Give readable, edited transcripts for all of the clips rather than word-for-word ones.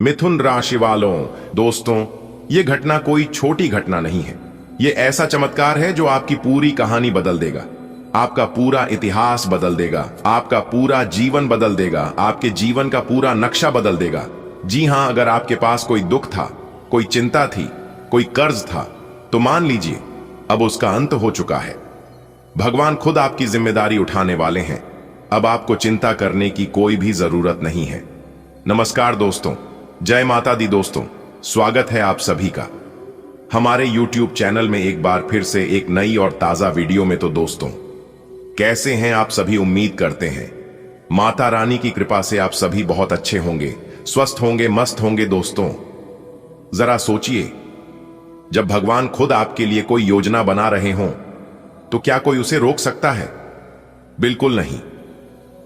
मिथुन राशि वालों, दोस्तों, ये घटना कोई छोटी घटना नहीं है। ये ऐसा चमत्कार है जो आपकी पूरी कहानी बदल देगा, आपका पूरा इतिहास बदल देगा, आपका पूरा जीवन बदल देगा, आपके जीवन का पूरा नक्शा बदल देगा। जी हां, अगर आपके पास कोई दुख था, कोई चिंता थी, कोई कर्ज था, तो मान लीजिए अब उसका अंत हो चुका है। भगवान खुद आपकी जिम्मेदारी उठाने वाले हैं। अब आपको चिंता करने की कोई भी जरूरत नहीं है। नमस्कार दोस्तों, जय माता दी। दोस्तों, स्वागत है आप सभी का हमारे YouTube चैनल में एक बार फिर से एक नई और ताजा वीडियो में। तो दोस्तों, कैसे हैं आप सभी? उम्मीद करते हैं माता रानी की कृपा से आप सभी बहुत अच्छे होंगे, स्वस्थ होंगे, मस्त होंगे। दोस्तों, जरा सोचिए, जब भगवान खुद आपके लिए कोई योजना बना रहे हों तो क्या कोई उसे रोक सकता है? बिल्कुल नहीं।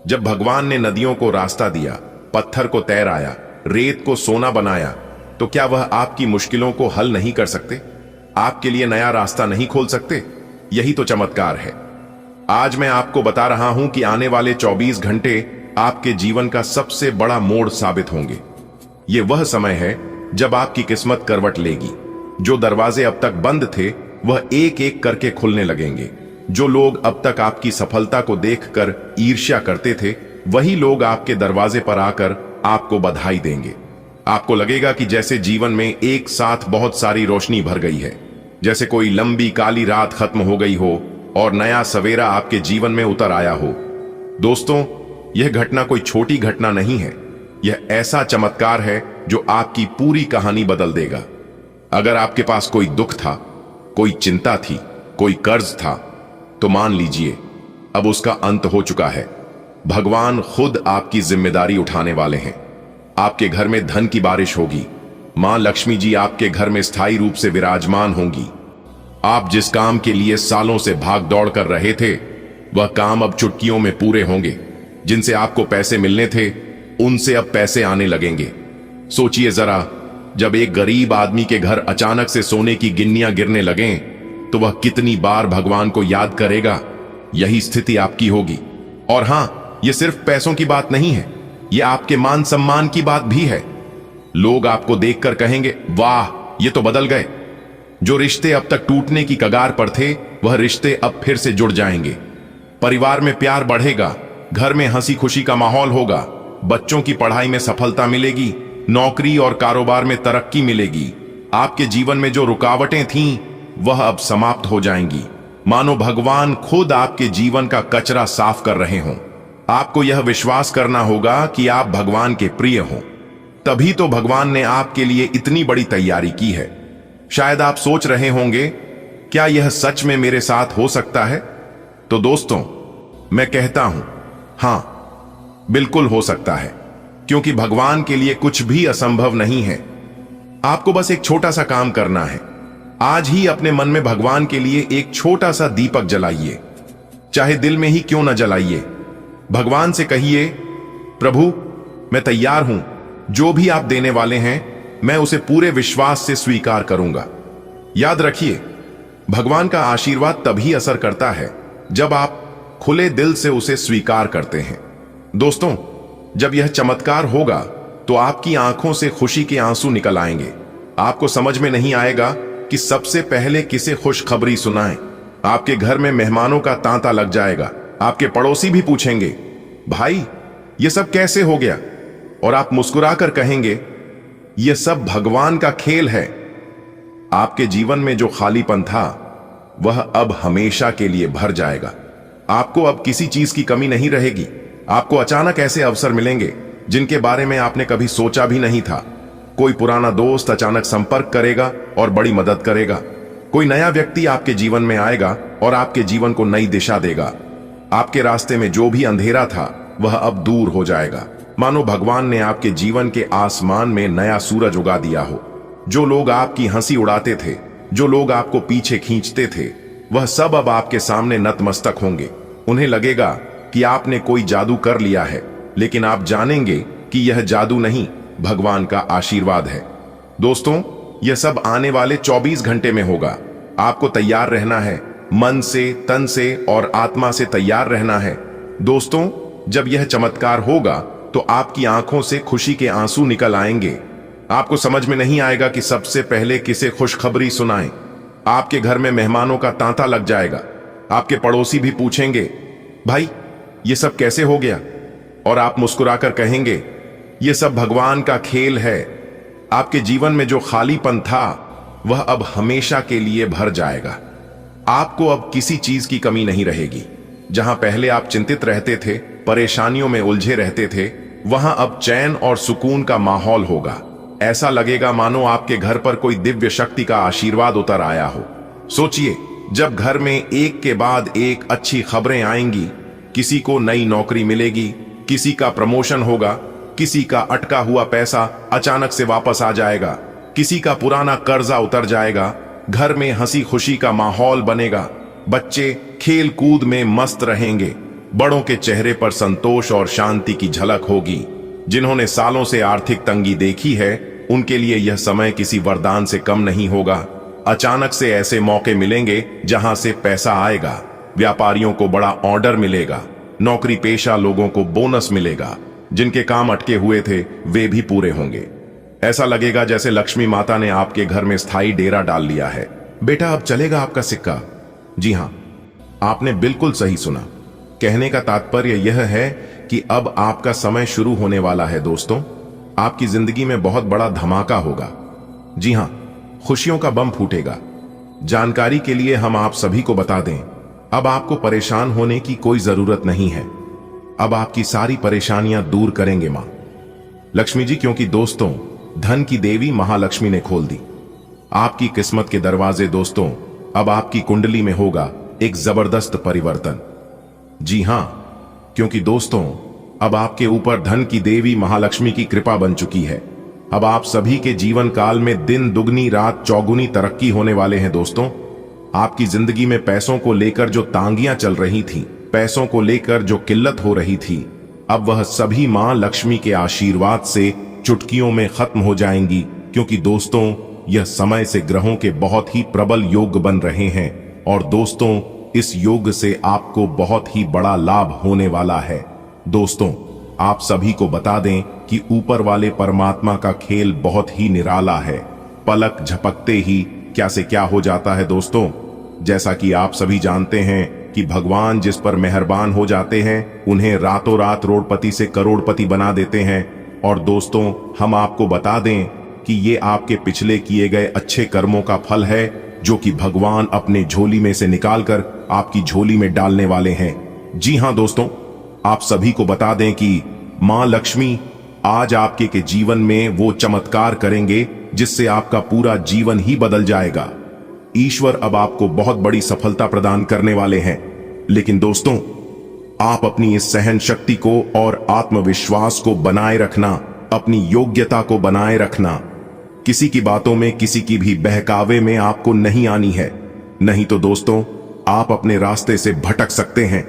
जब भगवान ने नदियों को रास्ता दिया, पत्थर को तैराया, रेत को सोना बनाया, तो क्या वह आपकी मुश्किलों को हल नहीं कर सकते? आपके लिए नया रास्ता नहीं खोल सकते? यही तो चमत्कार है। आज मैं आपको बता रहा हूं कि आने वाले 24 घंटे आपके जीवन का सबसे बड़ा मोड़ साबित होंगे। ये वह समय है जब आपकी किस्मत करवट लेगी। जो दरवाजे अब तक बंद थे वह एक एक करके खुलने लगेंगे। जो लोग अब तक आपकी सफलता को देखकर ईर्ष्या करते थे, वही लोग आपके दरवाजे पर आकर आपको बधाई देंगे। आपको लगेगा कि जैसे जीवन में एक साथ बहुत सारी रोशनी भर गई है, जैसे कोई लंबी काली रात खत्म हो गई हो और नया सवेरा आपके जीवन में उतर आया हो। दोस्तों, यह घटना कोई छोटी घटना नहीं है। यह ऐसा चमत्कार है जो आपकी पूरी कहानी बदल देगा। अगर आपके पास कोई दुख था, कोई चिंता थी, कोई कर्ज था, तो मान लीजिए अब उसका अंत हो चुका है। भगवान खुद आपकी जिम्मेदारी उठाने वाले हैं। आपके घर में धन की बारिश होगी। मां लक्ष्मी जी आपके घर में स्थायी रूप से विराजमान होंगी। आप जिस काम के लिए सालों से भाग दौड़ कर रहे थे, वह काम अब चुटकियों में पूरे होंगे। जिनसे आपको पैसे मिलने थे, उनसे अब पैसे आने लगेंगे। सोचिए जरा, जब एक गरीब आदमी के घर अचानक से सोने की गिन्नियां गिरने लगें, तो वह कितनी बार भगवान को याद करेगा। यही स्थिति आपकी होगी। और हां, यह सिर्फ पैसों की बात नहीं है, यह आपके मान सम्मान की बात भी है। लोग आपको देखकर कहेंगे, वाह, ये तो बदल गए। जो रिश्ते अब तक टूटने की कगार पर थे, वह रिश्ते अब फिर से जुड़ जाएंगे। परिवार में प्यार बढ़ेगा, घर में हंसी खुशी का माहौल होगा, बच्चों की पढ़ाई में सफलता मिलेगी, नौकरी और कारोबार में तरक्की मिलेगी। आपके जीवन में जो रुकावटें थीं, वह अब समाप्त हो जाएंगी। मानो भगवान खुद आपके जीवन का कचरा साफ कर रहे हों। आपको यह विश्वास करना होगा कि आप भगवान के प्रिय हों। तभी तो भगवान ने आपके लिए इतनी बड़ी तैयारी की है। शायद आप सोच रहे होंगे, क्या यह सच में मेरे साथ हो सकता है? तो दोस्तों, मैं कहता हूं, हां, बिल्कुल हो सकता है, क्योंकि भगवान के लिए कुछ भी असंभव नहीं है। आपको बस एक छोटा सा काम करना है। आज ही अपने मन में भगवान के लिए एक छोटा सा दीपक जलाइए, चाहे दिल में ही क्यों न जलाइए। भगवान से कहिए, प्रभु, मैं तैयार हूं। जो भी आप देने वाले हैं, मैं उसे पूरे विश्वास से स्वीकार करूंगा। याद रखिए, भगवान का आशीर्वाद तभी असर करता है जब आप खुले दिल से उसे स्वीकार करते हैं। दोस्तों, जब यह चमत्कार होगा तो आपकी आंखों से खुशी के आंसू निकल आएंगे। आपको समझ में नहीं आएगा कि सबसे पहले किसे खुशखबरी सुनाएं। आपके घर में मेहमानों का तांता लग जाएगा। आपके पड़ोसी भी पूछेंगे, भाई, ये सब कैसे हो गया? और आप मुस्कुराकर कहेंगे, यह सब भगवान का खेल है। आपके जीवन में जो खालीपन था, वह अब हमेशा के लिए भर जाएगा। आपको अब किसी चीज की कमी नहीं रहेगी। आपको अचानक ऐसे अवसर मिलेंगे जिनके बारे में आपने कभी सोचा भी नहीं था। कोई पुराना दोस्त अचानक संपर्क करेगा और बड़ी मदद करेगा। कोई नया व्यक्ति आपके जीवन में आएगा और आपके जीवन को नई दिशा देगा। आपके रास्ते में जो भी अंधेरा था, वह अब दूर हो जाएगा। मानो भगवान ने आपके जीवन के आसमान में नया सूरज उगा दिया हो। जो लोग आपकी हंसी उड़ाते थे, जो लोग आपको पीछे खींचते थे, वह सब अब आपके सामने नतमस्तक होंगे। उन्हें लगेगा कि आपने कोई जादू कर लिया है, लेकिन आप जानेंगे कि यह जादू नहीं, भगवान का आशीर्वाद है। दोस्तों, यह सब आने वाले 24 घंटे में होगा। आपको तैयार रहना है, मन से, तन से और आत्मा से तैयार रहना है। दोस्तों, जब यह चमत्कार होगा तो आपकी आंखों से खुशी के आंसू निकल आएंगे। आपको समझ में नहीं आएगा कि सबसे पहले किसे खुशखबरी सुनाएं। आपके घर में मेहमानों का तांता लग जाएगा। आपके पड़ोसी भी पूछेंगे, भाई ये सब कैसे हो गया? और आप मुस्कुराकर कहेंगे, ये सब भगवान का खेल है। आपके जीवन में जो खालीपन था वह अब हमेशा के लिए भर जाएगा। आपको अब किसी चीज की कमी नहीं रहेगी। जहां पहले आप चिंतित रहते थे, परेशानियों में उलझे रहते थे, वहां अब चैन और सुकून का माहौल होगा। ऐसा लगेगा मानो आपके घर पर कोई दिव्य शक्ति का आशीर्वाद उतर आया हो। सोचिए, जब घर में एक के बाद एक अच्छी खबरें आएंगी। किसी को नई नौकरी मिलेगी, किसी का प्रमोशन होगा, किसी का अटका हुआ पैसा अचानक से वापस आ जाएगा, किसी का पुराना कर्जा उतर जाएगा। घर में हंसी खुशी का माहौल बनेगा। बच्चे खेल कूद में मस्त रहेंगे। बड़ों के चेहरे पर संतोष और शांति की झलक होगी। जिन्होंने सालों से आर्थिक तंगी देखी है, उनके लिए यह समय किसी वरदान से कम नहीं होगा। अचानक से ऐसे मौके मिलेंगे जहां से पैसा आएगा। व्यापारियों को बड़ा ऑर्डर मिलेगा। नौकरी पेशा लोगों को बोनस मिलेगा। जिनके काम अटके हुए थे वे भी पूरे होंगे। ऐसा लगेगा जैसे लक्ष्मी माता ने आपके घर में स्थायी डेरा डाल लिया है। बेटा, अब चलेगा आपका सिक्का। जी हां, आपने बिल्कुल सही सुना। कहने का तात्पर्य यह है कि अब आपका समय शुरू होने वाला है। दोस्तों, आपकी जिंदगी में बहुत बड़ा धमाका होगा। जी हां, खुशियों का बम फूटेगा। जानकारी के लिए हम आप सभी को बता दें, अब आपको परेशान होने की कोई जरूरत नहीं है। अब आपकी सारी परेशानियां दूर करेंगे मां लक्ष्मी जी, क्योंकि दोस्तों, धन की देवी महालक्ष्मी ने खोल दी आपकी किस्मत के दरवाजे। दोस्तों, अब आपकी कुंडली में होगा एक जबरदस्त परिवर्तन। जी हां, क्योंकि दोस्तों, अब आपके ऊपर धन की देवी महालक्ष्मी की कृपा बन चुकी है। अब आप सभी के जीवन काल में दिन दुगनी रात चौगुनी तरक्की होने वाले हैं। दोस्तों, आपकी जिंदगी में पैसों को लेकर जो तांगियां चल रही थी, पैसों को लेकर जो किल्लत हो रही थी, अब वह सभी मां लक्ष्मी के आशीर्वाद से चुटकियों में खत्म हो जाएंगी। क्योंकि दोस्तों, यह समय से ग्रहों के बहुत ही प्रबल योग बन रहे हैं। और दोस्तों, इस योग से आपको बहुत ही बड़ा लाभ होने वाला है। दोस्तों, आप सभी को बता दें कि ऊपर वाले परमात्मा का खेल बहुत ही निराला है। पलक झपकते ही क्या से क्या हो जाता है। दोस्तों, जैसा कि आप सभी जानते हैं कि भगवान जिस पर मेहरबान हो जाते हैं, उन्हें रातों रात रोडपति से करोड़पति बना देते हैं। और दोस्तों, हम आपको बता दें कि ये आपके पिछले किए गए अच्छे कर्मों का फल है, जो कि भगवान अपने झोली में से निकालकर आपकी झोली में डालने वाले हैं। जी हां दोस्तों, आप सभी को बता दें कि मां लक्ष्मी आज आपके के जीवन में वो चमत्कार करेंगे जिससे आपका पूरा जीवन ही बदल जाएगा। ईश्वर अब आपको बहुत बड़ी सफलता प्रदान करने वाले हैं। लेकिन दोस्तों, आप अपनी इस सहन शक्ति को और आत्मविश्वास को बनाए रखना, अपनी योग्यता को बनाए रखना। किसी की बातों में, किसी की भी बहकावे में आपको नहीं आनी है। नहीं तो दोस्तों, आप अपने रास्ते से भटक सकते हैं।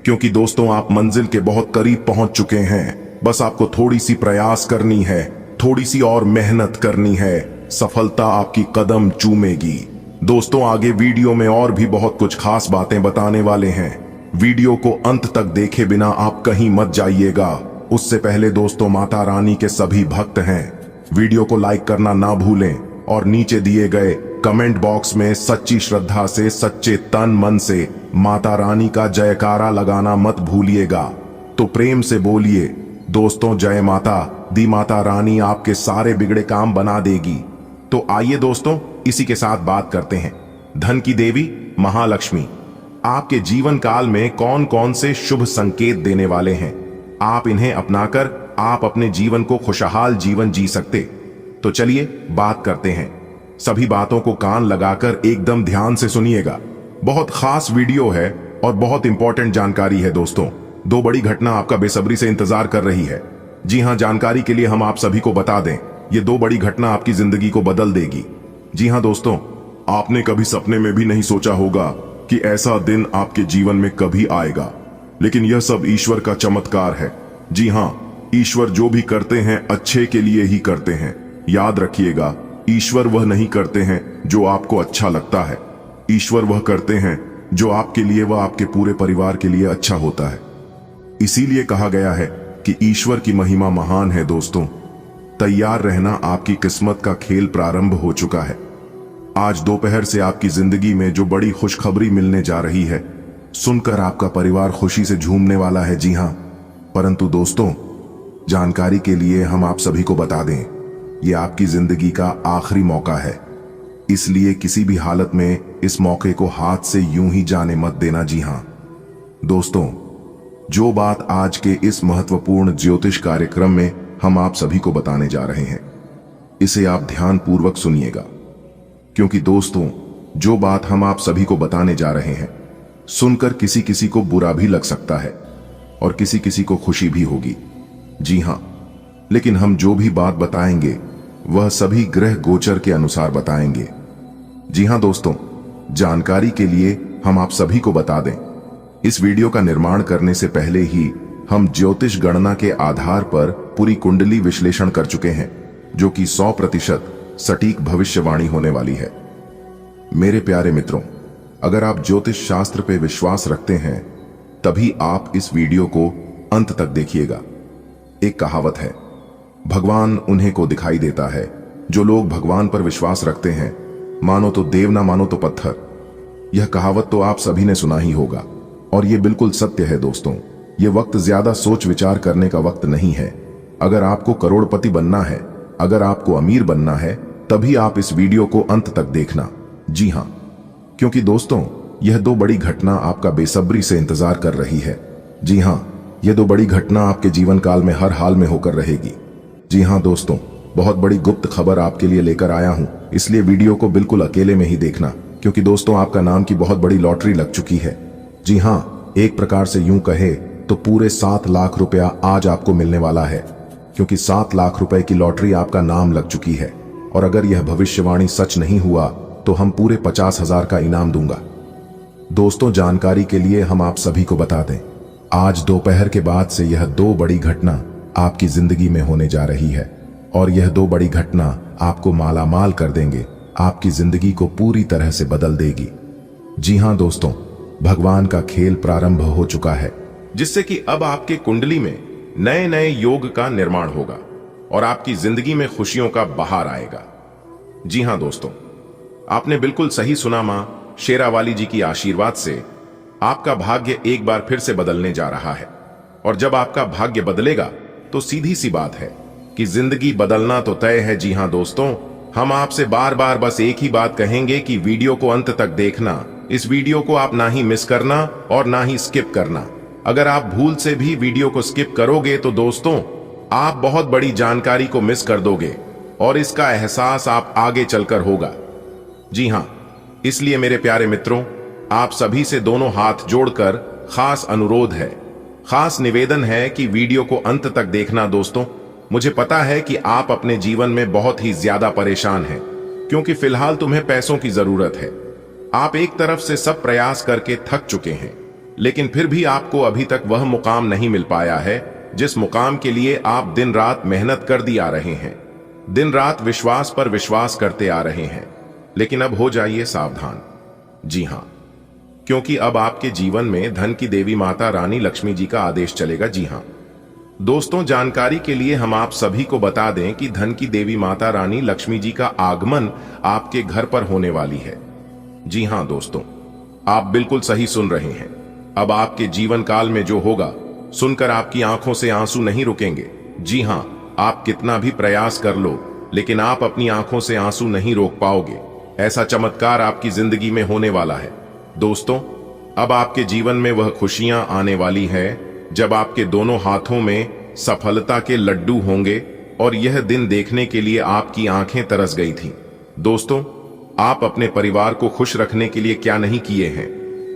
क्योंकि दोस्तों, आप मंजिल के बहुत करीब पहुंच चुके हैं। बस आपको थोड़ी सी प्रयास करनी है, थोड़ी सी और मेहनत करनी है। सफलता आपकी कदम चूमेगी। दोस्तों, आगे वीडियो में और भी बहुत कुछ खास बातें बताने वाले हैं। वीडियो को अंत तक देखे बिना आप कहीं मत जाइएगा। उससे पहले दोस्तों, माता रानी के सभी भक्त हैं, वीडियो को लाइक करना ना भूलें और नीचे दिए गए कमेंट बॉक्स में सच्ची श्रद्धा से, सच्चे तन मन से माता रानी का जयकारा लगाना मत भूलिएगा। तो प्रेम से बोलिए दोस्तों, जय माता दी। माता रानी आपके सारे बिगड़े काम बना देगी। तो आइए दोस्तों, इसी के साथ बात करते हैं। धन की देवी महालक्ष्मी आपके जीवन काल में कौन कौन से शुभ संकेत देने वाले हैं। आप इन्हें अपनाकर आप अपने जीवन को खुशहाल जीवन जी सकते। तो चलिए बात करते हैं। सभी बातों को कान लगाकर एकदम ध्यान से सुनिएगा। बहुत खास वीडियो है और बहुत इंपॉर्टेंट जानकारी है। दोस्तों, दो बड़ी घटना आपका बेसब्री से इंतजार कर रही है। जी हां, जानकारी के लिए हम आप सभी को बता दें, ये दो बड़ी घटना आपकी जिंदगी को बदल देगी। जी हां दोस्तों, आपने कभी सपने में भी नहीं सोचा होगा कि ऐसा दिन आपके जीवन में कभी आएगा। लेकिन यह सब ईश्वर का चमत्कार है। जी हां, ईश्वर जो भी करते हैं अच्छे के लिए ही करते हैं। याद रखिएगा, ईश्वर वह नहीं करते हैं जो आपको अच्छा लगता है। ईश्वर वह करते हैं जो आपके लिए व आपके पूरे परिवार के लिए अच्छा होता है। इसीलिए कहा गया है कि ईश्वर की महिमा महान है। दोस्तों, तैयार रहना, आपकी किस्मत का खेल प्रारंभ हो चुका है। आज दोपहर से आपकी जिंदगी में जो बड़ी खुशखबरी मिलने जा रही है, सुनकर आपका परिवार खुशी से झूमने वाला है। जी हां, परंतु दोस्तों, जानकारी के लिए हम आप सभी को बता दें, यह आपकी जिंदगी का आखिरी मौका है, इसलिए किसी भी हालत में इस मौके को हाथ से यूं ही जाने मत देना। जी हां दोस्तों, जो बात आज के इस महत्वपूर्ण ज्योतिष कार्यक्रम में हम आप सभी को बताने जा रहे हैं, इसे आप ध्यान पूर्वक सुनिएगा, क्योंकि दोस्तों, जो बात हम आप सभी को बताने जा रहे हैं, सुनकर किसी किसी को बुरा भी लग सकता है और किसी किसी को खुशी भी होगी। जी हां, लेकिन हम जो भी बात बताएंगे वह सभी ग्रह गोचर के अनुसार बताएंगे। जी हां दोस्तों, जानकारी के लिए हम आप सभी को बता दें, इस वीडियो का निर्माण करने से पहले ही हम ज्योतिष गणना के आधार पर पूरी कुंडली विश्लेषण कर चुके हैं, जो कि 100% सटीक भविष्यवाणी होने वाली है। मेरे प्यारे मित्रों, अगर आप ज्योतिष शास्त्र पे विश्वास रखते हैं, तभी आप इस वीडियो को अंत तक देखिएगा। एक कहावत है, भगवान उन्हें को दिखाई देता है जो लोग भगवान पर विश्वास रखते हैं, मानो तो देव ना मानो तो पत्थर। यह कहावत तो आप सभी ने सुना ही होगा और यह बिल्कुल सत्य है दोस्तों। यह वक्त ज्यादा सोच विचार करने का वक्त नहीं है। अगर आपको करोड़पति बनना है, अगर आपको अमीर बनना है, तभी आप इस वीडियो को अंत तक देखना। जी हां, क्योंकि दोस्तों, यह दो बड़ी घटना आपका बेसब्री से इंतजार कर रही है। जी हां, यह दो बड़ी घटना आपके जीवन काल में हर हाल में होकर रहेगी। जी हां दोस्तों, बहुत बड़ी गुप्त खबर आपके लिए लेकर आया हूं, इसलिए वीडियो को बिल्कुल अकेले में ही देखना, क्योंकि दोस्तों, आपका नाम की बहुत बड़ी लॉटरी लग चुकी है। जी हां, एक प्रकार से यूं कहे तो पूरे 7 लाख रुपया आज आपको मिलने वाला है, क्योंकि 7 लाख रुपए की लॉटरी आपका नाम लग चुकी है। और अगर यह भविष्यवाणी सच नहीं हुआ तो हम पूरे 50,000 का इनाम दूंगा। दोस्तों, जानकारी के लिए हम आप सभी को बता दें, आज दोपहर के बाद से यह दो बड़ी घटना आपकी जिंदगी में होने जा रही है, और यह दो बड़ी घटना आपको मालामाल कर देंगे, आपकी जिंदगी को पूरी तरह से बदल देगी। जी हां दोस्तों, भगवान का खेल प्रारंभ हो चुका है, जिससे कि अब आपके कुंडली में नए नए योग का निर्माण होगा और आपकी जिंदगी में खुशियों का बहार आएगा। जी हां दोस्तों, आपने बिल्कुल सही सुना। मां शेरावाली जी की आशीर्वाद से आपका भाग्य एक बार फिर से बदलने जा रहा है, और जब आपका भाग्य बदलेगा तो सीधी सी बात है कि जिंदगी बदलना तो तय है। जी हां दोस्तों, हम आपसे बार बार बस एक ही बात कहेंगे कि वीडियो को अंत तक देखना। इस वीडियो को आप ना ही मिस करना और ना ही स्किप करना। अगर आप भूल से भी वीडियो को स्किप करोगे तो दोस्तों, आप बहुत बड़ी जानकारी को मिस कर दोगे और इसका एहसास आप आगे चलकर होगा। जी हां, इसलिए मेरे प्यारे मित्रों, आप सभी से दोनों हाथ जोड़कर खास अनुरोध है, खास निवेदन है कि वीडियो को अंत तक देखना। दोस्तों, मुझे पता है कि आप अपने जीवन में बहुत ही ज्यादा परेशान हैं, क्योंकि फिलहाल तुम्हें पैसों की जरूरत है। आप एक तरफ से सब प्रयास करके थक चुके हैं, लेकिन फिर भी आपको अभी तक वह मुकाम नहीं मिल पाया है जिस मुकाम के लिए आप दिन रात मेहनत कर दी आ रहे हैं, दिन रात विश्वास पर विश्वास करते आ रहे हैं। लेकिन अब हो जाइए सावधान। जी हां, क्योंकि अब आपके जीवन में धन की देवी माता रानी लक्ष्मी जी का आदेश चलेगा। जी हां दोस्तों, जानकारी के लिए हम आप सभी को बता दें कि धन की देवी माता रानी लक्ष्मी जी का आगमन आपके घर पर होने वाली है। जी हां दोस्तों, आप बिल्कुल सही सुन रहे हैं। अब आपके जीवन काल में जो होगा, सुनकर आपकी आंखों से आंसू नहीं रुकेंगे। जी हां, आप कितना भी प्रयास कर लो, लेकिन आप अपनी आंखों से आंसू नहीं रोक पाओगे। ऐसा चमत्कार आपकी जिंदगी में होने वाला है। दोस्तों, अब आपके जीवन में वह खुशियां आने वाली हैं जब आपके दोनों हाथों में सफलता के लड्डू होंगे, और यह दिन देखने के लिए आपकी आंखें तरस गई थीं। दोस्तों, आप अपने परिवार को खुश रखने के लिए क्या नहीं किए हैं,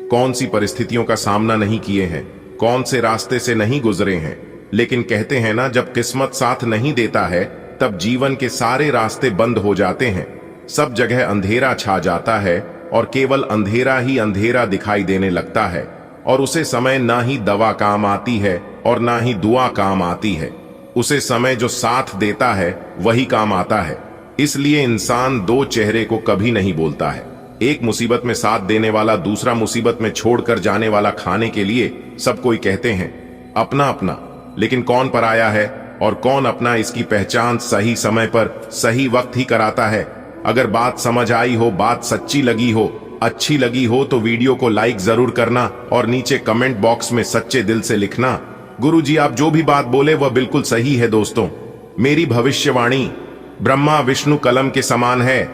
कौन सी परिस्थितियों का सामना नहीं किए हैं, कौन से रास्ते से नहीं गुजरे हैं। लेकिन कहते हैं ना, जब किस्मत साथ नहीं देता है तब जीवन के सारे रास्ते बंद हो जाते हैं, सब जगह अंधेरा छा जाता है और केवल अंधेरा ही अंधेरा दिखाई देने लगता है, और उसे समय ना ही दवा काम आती है और ना ही दुआ काम आती है। उसे समय जो साथ देता है वही काम आता है। इसलिए इंसान दो चेहरे को कभी नहीं बोलता है। एक मुसीबत में साथ देने वाला दूसरा मुसीबत में छोड़कर जाने वाला। खाने के लिए सब कोई कहते हैं अपना अपना, लेकिन कौन पराया है और कौन अपना इसकी पहचान सही समय पर सही वक्त ही कराता है। अगर बात समझ आई हो, बात सच्ची लगी हो, अच्छी लगी हो तो वीडियो को लाइक जरूर करना और नीचे कमेंट बॉक्स में सच्चे दिल से लिखना, गुरुजी आप जो भी बात बोले वह बिल्कुल सही है। दोस्तों, मेरी भविष्यवाणी ब्रह्मा विष्णु कलम के समान है,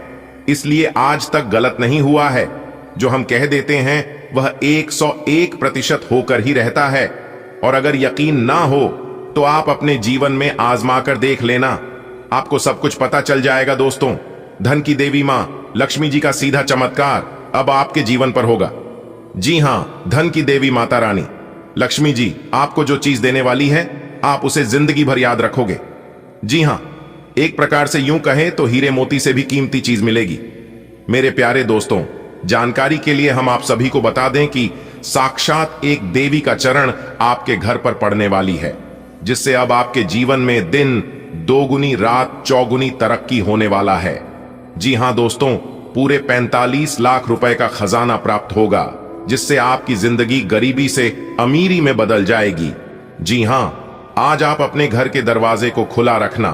इसलिए आज तक गलत नहीं हुआ है। जो हम कह देते हैं वह 101% होकर ही रहता है। और अगर यकीन ना हो तो आप अपने जीवन में आजमा कर देख लेना, आपको सब कुछ पता चल जाएगा। दोस्तों, धन की देवी मां लक्ष्मी जी का सीधा चमत्कार अब आपके जीवन पर होगा। जी हां, धन की देवी माता रानी लक्ष्मी जी आपको जो चीज देने वाली है आप उसे जिंदगी भर याद रखोगे। जी हां, एक प्रकार से यूं कहें तो हीरे मोती से भी कीमती चीज मिलेगी। मेरे प्यारे दोस्तों, जानकारी के लिए हम आप सभी को बता दें कि साक्षात एक देवी का चरण आपके घर पर पड़ने वाली है, जिससे अब आपके जीवन में दिन दोगुनी रात चौगुनी तरक्की होने वाला है। जी हां दोस्तों, पूरे 45 लाख रुपए का खजाना प्राप्त होगा, जिससे आपकी जिंदगी गरीबी से अमीरी में बदल जाएगी। जी हां, आज आप अपने घर के दरवाजे को खुला रखना,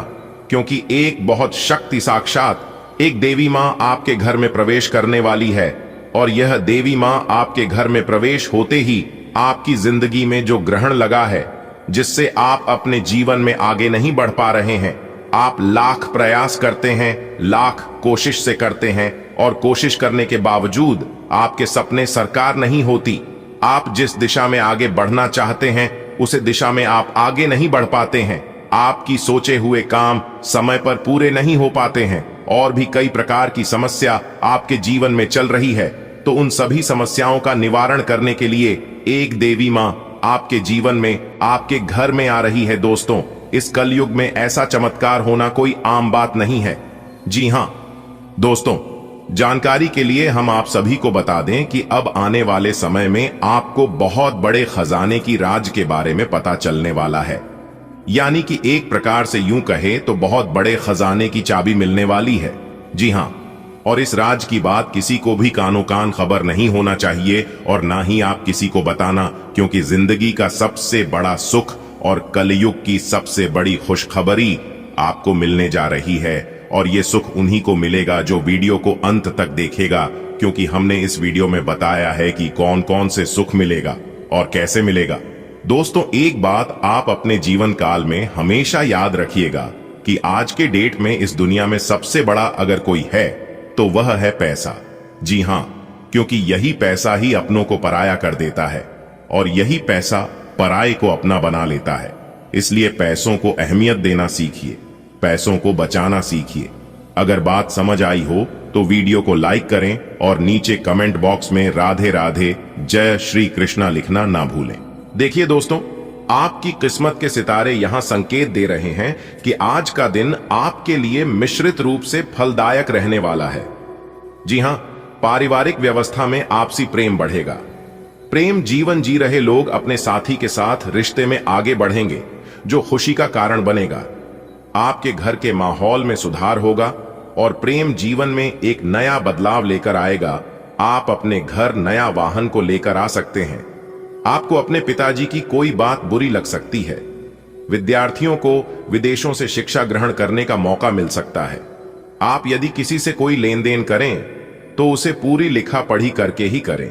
क्योंकि एक बहुत शक्ति साक्षात एक देवी मां आपके घर में प्रवेश करने वाली है। और यह देवी मां आपके घर में प्रवेश होते ही आपकी जिंदगी में जो ग्रहण लगा है, जिससे आप अपने जीवन में आगे नहीं बढ़ पा रहे हैं, आप लाख प्रयास करते हैं, लाख कोशिश से करते हैं और कोशिश करने के बावजूद आपके सपने साकार नहीं होती। आप जिस दिशा में आगे बढ़ना चाहते हैं उसे दिशा में आप आगे नहीं बढ़ पाते हैं। आपकी सोचे हुए काम समय पर पूरे नहीं हो पाते हैं और भी कई प्रकार की समस्या आपके जीवन में चल रही है। तो उन सभी समस्याओं का निवारण करने के लिए एक देवी मां आपके जीवन में आपके घर में आ रही है। दोस्तों, इस कलयुग में ऐसा चमत्कार होना कोई आम बात नहीं है। जी हां दोस्तों, जानकारी के लिए हम आप सभी को बता दें कि अब आने वाले समय में आपको बहुत बड़े खजाने की राज के बारे में पता चलने वाला है। यानी कि एक प्रकार से यूं कहे तो बहुत बड़े खजाने की चाबी मिलने वाली है। जी हां, और इस राज की बात किसी को भी कानो कान खबर नहीं होना चाहिए और ना ही आप किसी को बताना, क्योंकि जिंदगी का सबसे बड़ा सुख और कलयुग की सबसे बड़ी खुशखबरी आपको मिलने जा रही है। और ये सुख उन्हीं को मिलेगा जो वीडियो को अंत तक देखेगा, क्योंकि हमने इस वीडियो में बताया है कि कौन कौन से सुख मिलेगा और कैसे मिलेगा। दोस्तों, एक बात आप अपने जीवन काल में हमेशा याद रखिएगा कि आज के डेट में इस दुनिया में सबसे बड़ा अगर कोई है तो वह है पैसा। जी हां, क्योंकि यही पैसा ही अपनों को पराया कर देता है और यही पैसा पराये को अपना बना लेता है। इसलिए पैसों को अहमियत देना सीखिए, पैसों को बचाना सीखिए। अगर बात समझ आई हो तो वीडियो को लाइक करें और नीचे कमेंट बॉक्स में राधे राधे जय श्री कृष्णा लिखना ना भूलें। देखिए दोस्तों, आपकी किस्मत के सितारे यहां संकेत दे रहे हैं कि आज का दिन आपके लिए मिश्रित रूप से फलदायक रहने वाला है। जी हां, पारिवारिक व्यवस्था में आपसी प्रेम बढ़ेगा। प्रेम जीवन जी रहे लोग अपने साथी के साथ रिश्ते में आगे बढ़ेंगे, जो खुशी का कारण बनेगा। आपके घर के माहौल में सुधार होगा और प्रेम जीवन में एक नया बदलाव लेकर आएगा। आप अपने घर नया वाहन को लेकर आ सकते हैं। आपको अपने पिताजी की कोई बात बुरी लग सकती है। विद्यार्थियों को विदेशों से शिक्षा ग्रहण करने का मौका मिल सकता है। आप यदि किसी से कोई लेन देन करें तो उसे पूरी लिखा पढ़ी करके ही करें,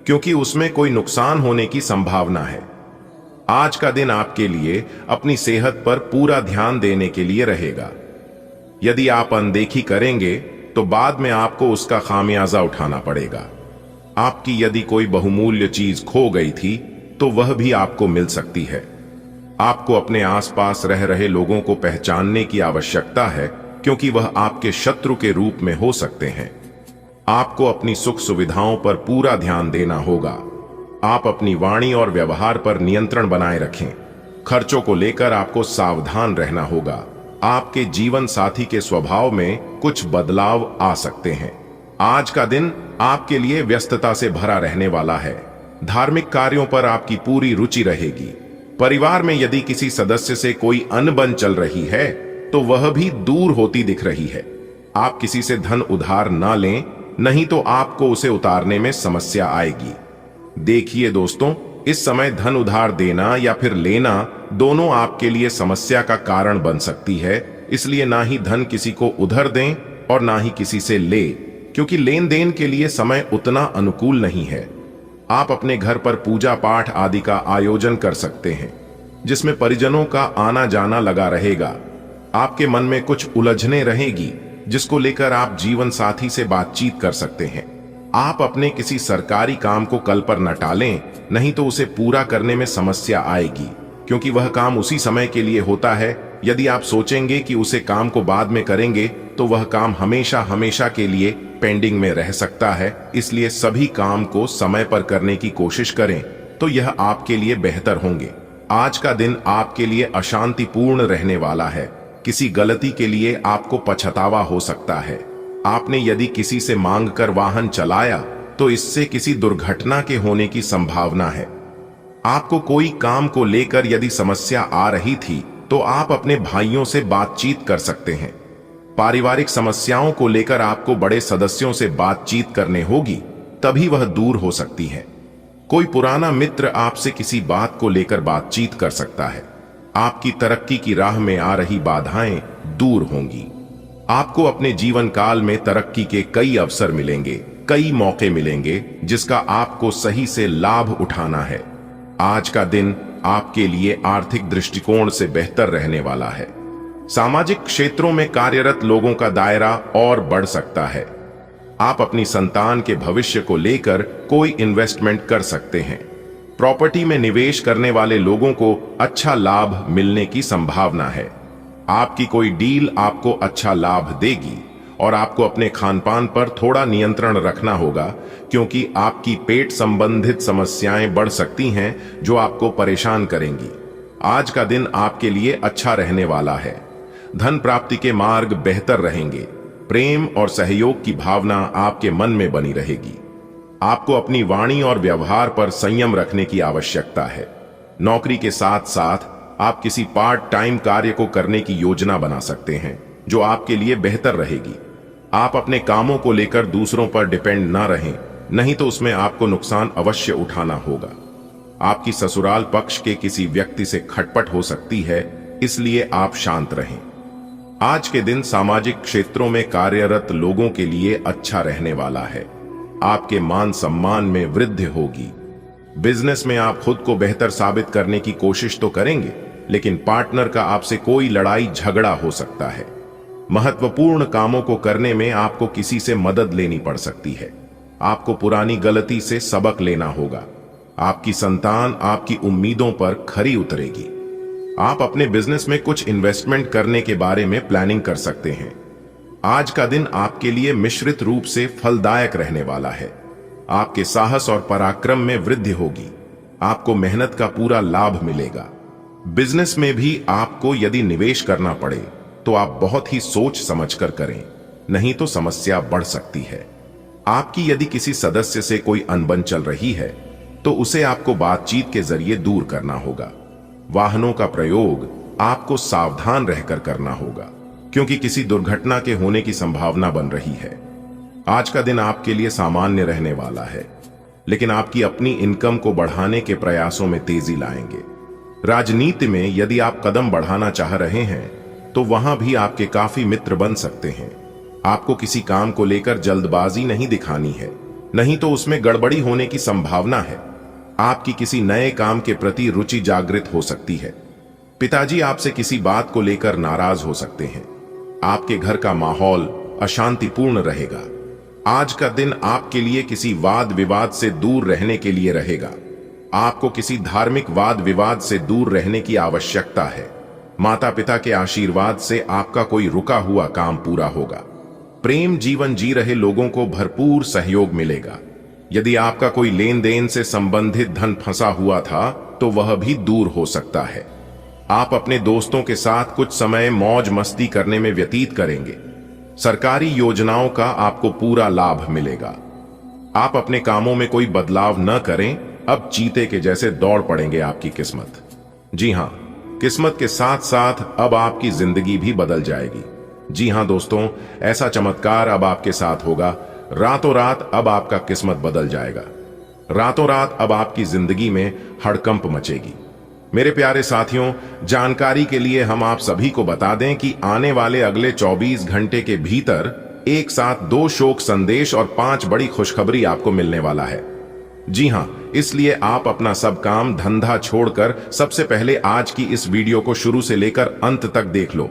क्योंकि उसमें कोई नुकसान होने की संभावना है। आज का दिन आपके लिए अपनी सेहत पर पूरा ध्यान देने के लिए रहेगा। यदि आप अनदेखी करेंगे तो बाद में आपको उसका खामियाजा उठाना पड़ेगा। आपकी यदि कोई बहुमूल्य चीज खो गई थी तो वह भी आपको मिल सकती है। आपको अपने आसपास रह रहे लोगों को पहचानने की आवश्यकता है, क्योंकि वह आपके शत्रु के रूप में हो सकते हैं। आपको अपनी सुख सुविधाओं पर पूरा ध्यान देना होगा। आप अपनी वाणी और व्यवहार पर नियंत्रण बनाए रखें। खर्चों को लेकर आपको सावधान रहना होगा। आपके जीवन साथी के स्वभाव में कुछ बदलाव आ सकते हैं। आज का दिन आपके लिए व्यस्तता से भरा रहने वाला है। धार्मिक कार्यों पर आपकी पूरी रुचि रहेगी। परिवार में यदि किसी सदस्य से कोई अनबन चल रही है तो वह भी दूर होती दिख रही है। आप किसी से धन उधार ना लें, नहीं तो आपको उसे उतारने में समस्या आएगी। देखिए दोस्तों, इस समय धन उधार देना या फिर लेना दोनों आपके लिए समस्या का कारण बन सकती है। इसलिए ना ही धन किसी को उधार दें और ना ही किसी से ले, क्योंकि लेन देन के लिए समय उतना अनुकूल नहीं है। आप अपने घर पर पूजा पाठ आदि का आयोजन कर सकते हैं, जिसमें परिजनों का आना जाना लगा रहेगा। आपके मन में कुछ उलझने रहेगी, जिसको लेकर आप जीवन साथी से बातचीत कर सकते हैं। आप अपने किसी सरकारी काम को कल पर न टालें, नहीं तो उसे पूरा करने में समस्या आएगी, क्योंकि वह काम उसी समय के लिए होता है। यदि आप सोचेंगे कि उसे काम को बाद में करेंगे, तो वह काम हमेशा हमेशा के लिए पेंडिंग में रह सकता है। इसलिए सभी काम को समय पर करने की कोशिश करें, तो यह आपके लिए बेहतर होंगे। आज का दिन आपके लिए अशांतिपूर्ण रहने वाला है। किसी गलती के लिए आपको पछतावा हो सकता है। आपने यदि किसी से मांग कर वाहन चलाया, तो इससे किसी दुर्घटना के होने की संभावना है। आपको कोई काम को लेकर यदि समस्या आ रही थी, तो आप अपने भाइयों से बातचीत कर सकते हैं। पारिवारिक समस्याओं को लेकर आपको बड़े सदस्यों से बातचीत करने होगी, तभी वह दूर हो सकती है। कोई पुराना मित्र आपसे किसी बात को लेकर बातचीत कर सकता है। आपकी तरक्की की राह में आ रही बाधाएं दूर होंगी। आपको अपने जीवन काल में तरक्की के कई अवसर मिलेंगे, कई मौके मिलेंगे, जिसका आपको सही से लाभ उठाना है। आज का दिन आपके लिए आर्थिक दृष्टिकोण से बेहतर रहने वाला है। सामाजिक क्षेत्रों में कार्यरत लोगों का दायरा और बढ़ सकता है। आप अपनी संतान के भविष्य को लेकर कोई इन्वेस्टमेंट कर सकते हैं। प्रॉपर्टी में निवेश करने वाले लोगों को अच्छा लाभ मिलने की संभावना है। आपकी कोई डील आपको अच्छा लाभ देगी और आपको अपने खानपान पर थोड़ा नियंत्रण रखना होगा, क्योंकि आपकी पेट संबंधित समस्याएं बढ़ सकती हैं जो आपको परेशान करेंगी। आज का दिन आपके लिए अच्छा रहने वाला है। धन प्राप्ति के मार्ग बेहतर रहेंगे। प्रेम और सहयोग की भावना आपके मन में बनी रहेगी। आपको अपनी वाणी और व्यवहार पर संयम रखने की आवश्यकता है। नौकरी के साथ साथ आप किसी पार्ट टाइम कार्य को करने की योजना बना सकते हैं, जो आपके लिए बेहतर रहेगी। आप अपने कामों को लेकर दूसरों पर डिपेंड ना रहें, नहीं तो उसमें आपको नुकसान अवश्य उठाना होगा। आपकी ससुराल पक्ष के किसी व्यक्ति से खटपट हो सकती है, इसलिए आप शांत रहें। आज के दिन सामाजिक क्षेत्रों में कार्यरत लोगों के लिए अच्छा रहने वाला है। आपके मान सम्मान में वृद्धि होगी। बिजनेस में आप खुद को बेहतर साबित करने की कोशिश तो करेंगे, लेकिन पार्टनर का आपसे कोई लड़ाई झगड़ा हो सकता है। महत्वपूर्ण कामों को करने में आपको किसी से मदद लेनी पड़ सकती है। आपको पुरानी गलती से सबक लेना होगा। आपकी संतान आपकी उम्मीदों पर खरी उतरेगी। आप अपने बिजनेस में कुछ इन्वेस्टमेंट करने के बारे में प्लानिंग कर सकते हैं। आज का दिन आपके लिए मिश्रित रूप से फलदायक रहने वाला है। आपके साहस और पराक्रम में वृद्धि होगी। आपको मेहनत का पूरा लाभ मिलेगा। बिजनेस में भी आपको यदि निवेश करना पड़े, तो आप बहुत ही सोच समझकर करें, नहीं तो समस्या बढ़ सकती है। आपकी यदि किसी सदस्य से कोई अनबन चल रही है, तो उसे आपको बातचीत के जरिए दूर करना होगा। वाहनों का प्रयोग आपको सावधान रहकर करना होगा, क्योंकि किसी दुर्घटना के होने की संभावना बन रही है। आज का दिन आपके लिए सामान्य रहने वाला है, लेकिन आपकी अपनी इनकम को बढ़ाने के प्रयासों में तेजी लाएंगे। राजनीति में यदि आप कदम बढ़ाना चाह रहे हैं, तो वहां भी आपके काफी मित्र बन सकते हैं। आपको किसी काम को लेकर जल्दबाजी नहीं दिखानी है, नहीं तो उसमें गड़बड़ी होने की संभावना है। आपकी किसी नए काम के प्रति रुचि जागृत हो सकती है। पिताजी आपसे किसी बात को लेकर नाराज हो सकते हैं। आपके घर का माहौल अशांतिपूर्ण रहेगा। आज का दिन आपके लिए किसी वाद विवाद से दूर रहने के लिए रहेगा। आपको किसी धार्मिक वाद विवाद से दूर रहने की आवश्यकता है। माता पिता के आशीर्वाद से आपका कोई रुका हुआ काम पूरा होगा। प्रेम जीवन जी रहे लोगों को भरपूर सहयोग मिलेगा। यदि आपका कोई लेन देन से संबंधित धन फंसा हुआ था, तो वह भी दूर हो सकता है। आप अपने दोस्तों के साथ कुछ समय मौज मस्ती करने में व्यतीत करेंगे। सरकारी योजनाओं का आपको पूरा लाभ मिलेगा। आप अपने कामों में कोई बदलाव न करें, अब चीते के जैसे दौड़ पड़ेंगे आपकी किस्मत। जी हां, किस्मत के साथ साथ अब आपकी जिंदगी भी बदल जाएगी। जी हां दोस्तों, ऐसा चमत्कार अब आपके साथ होगा। रातों रात अब आपका किस्मत बदल जाएगा। रातों रात अब आपकी जिंदगी में हड़कंप मचेगी। मेरे प्यारे साथियों, जानकारी के लिए हम आप सभी को बता दें कि आने वाले अगले 24 घंटे के भीतर एक साथ 2 शोक संदेश और 5 बड़ी खुशखबरी आपको मिलने वाला है। जी हां, इसलिए आप अपना सब काम धंधा छोड़कर सबसे पहले आज की इस वीडियो को शुरू से लेकर अंत तक देख लो।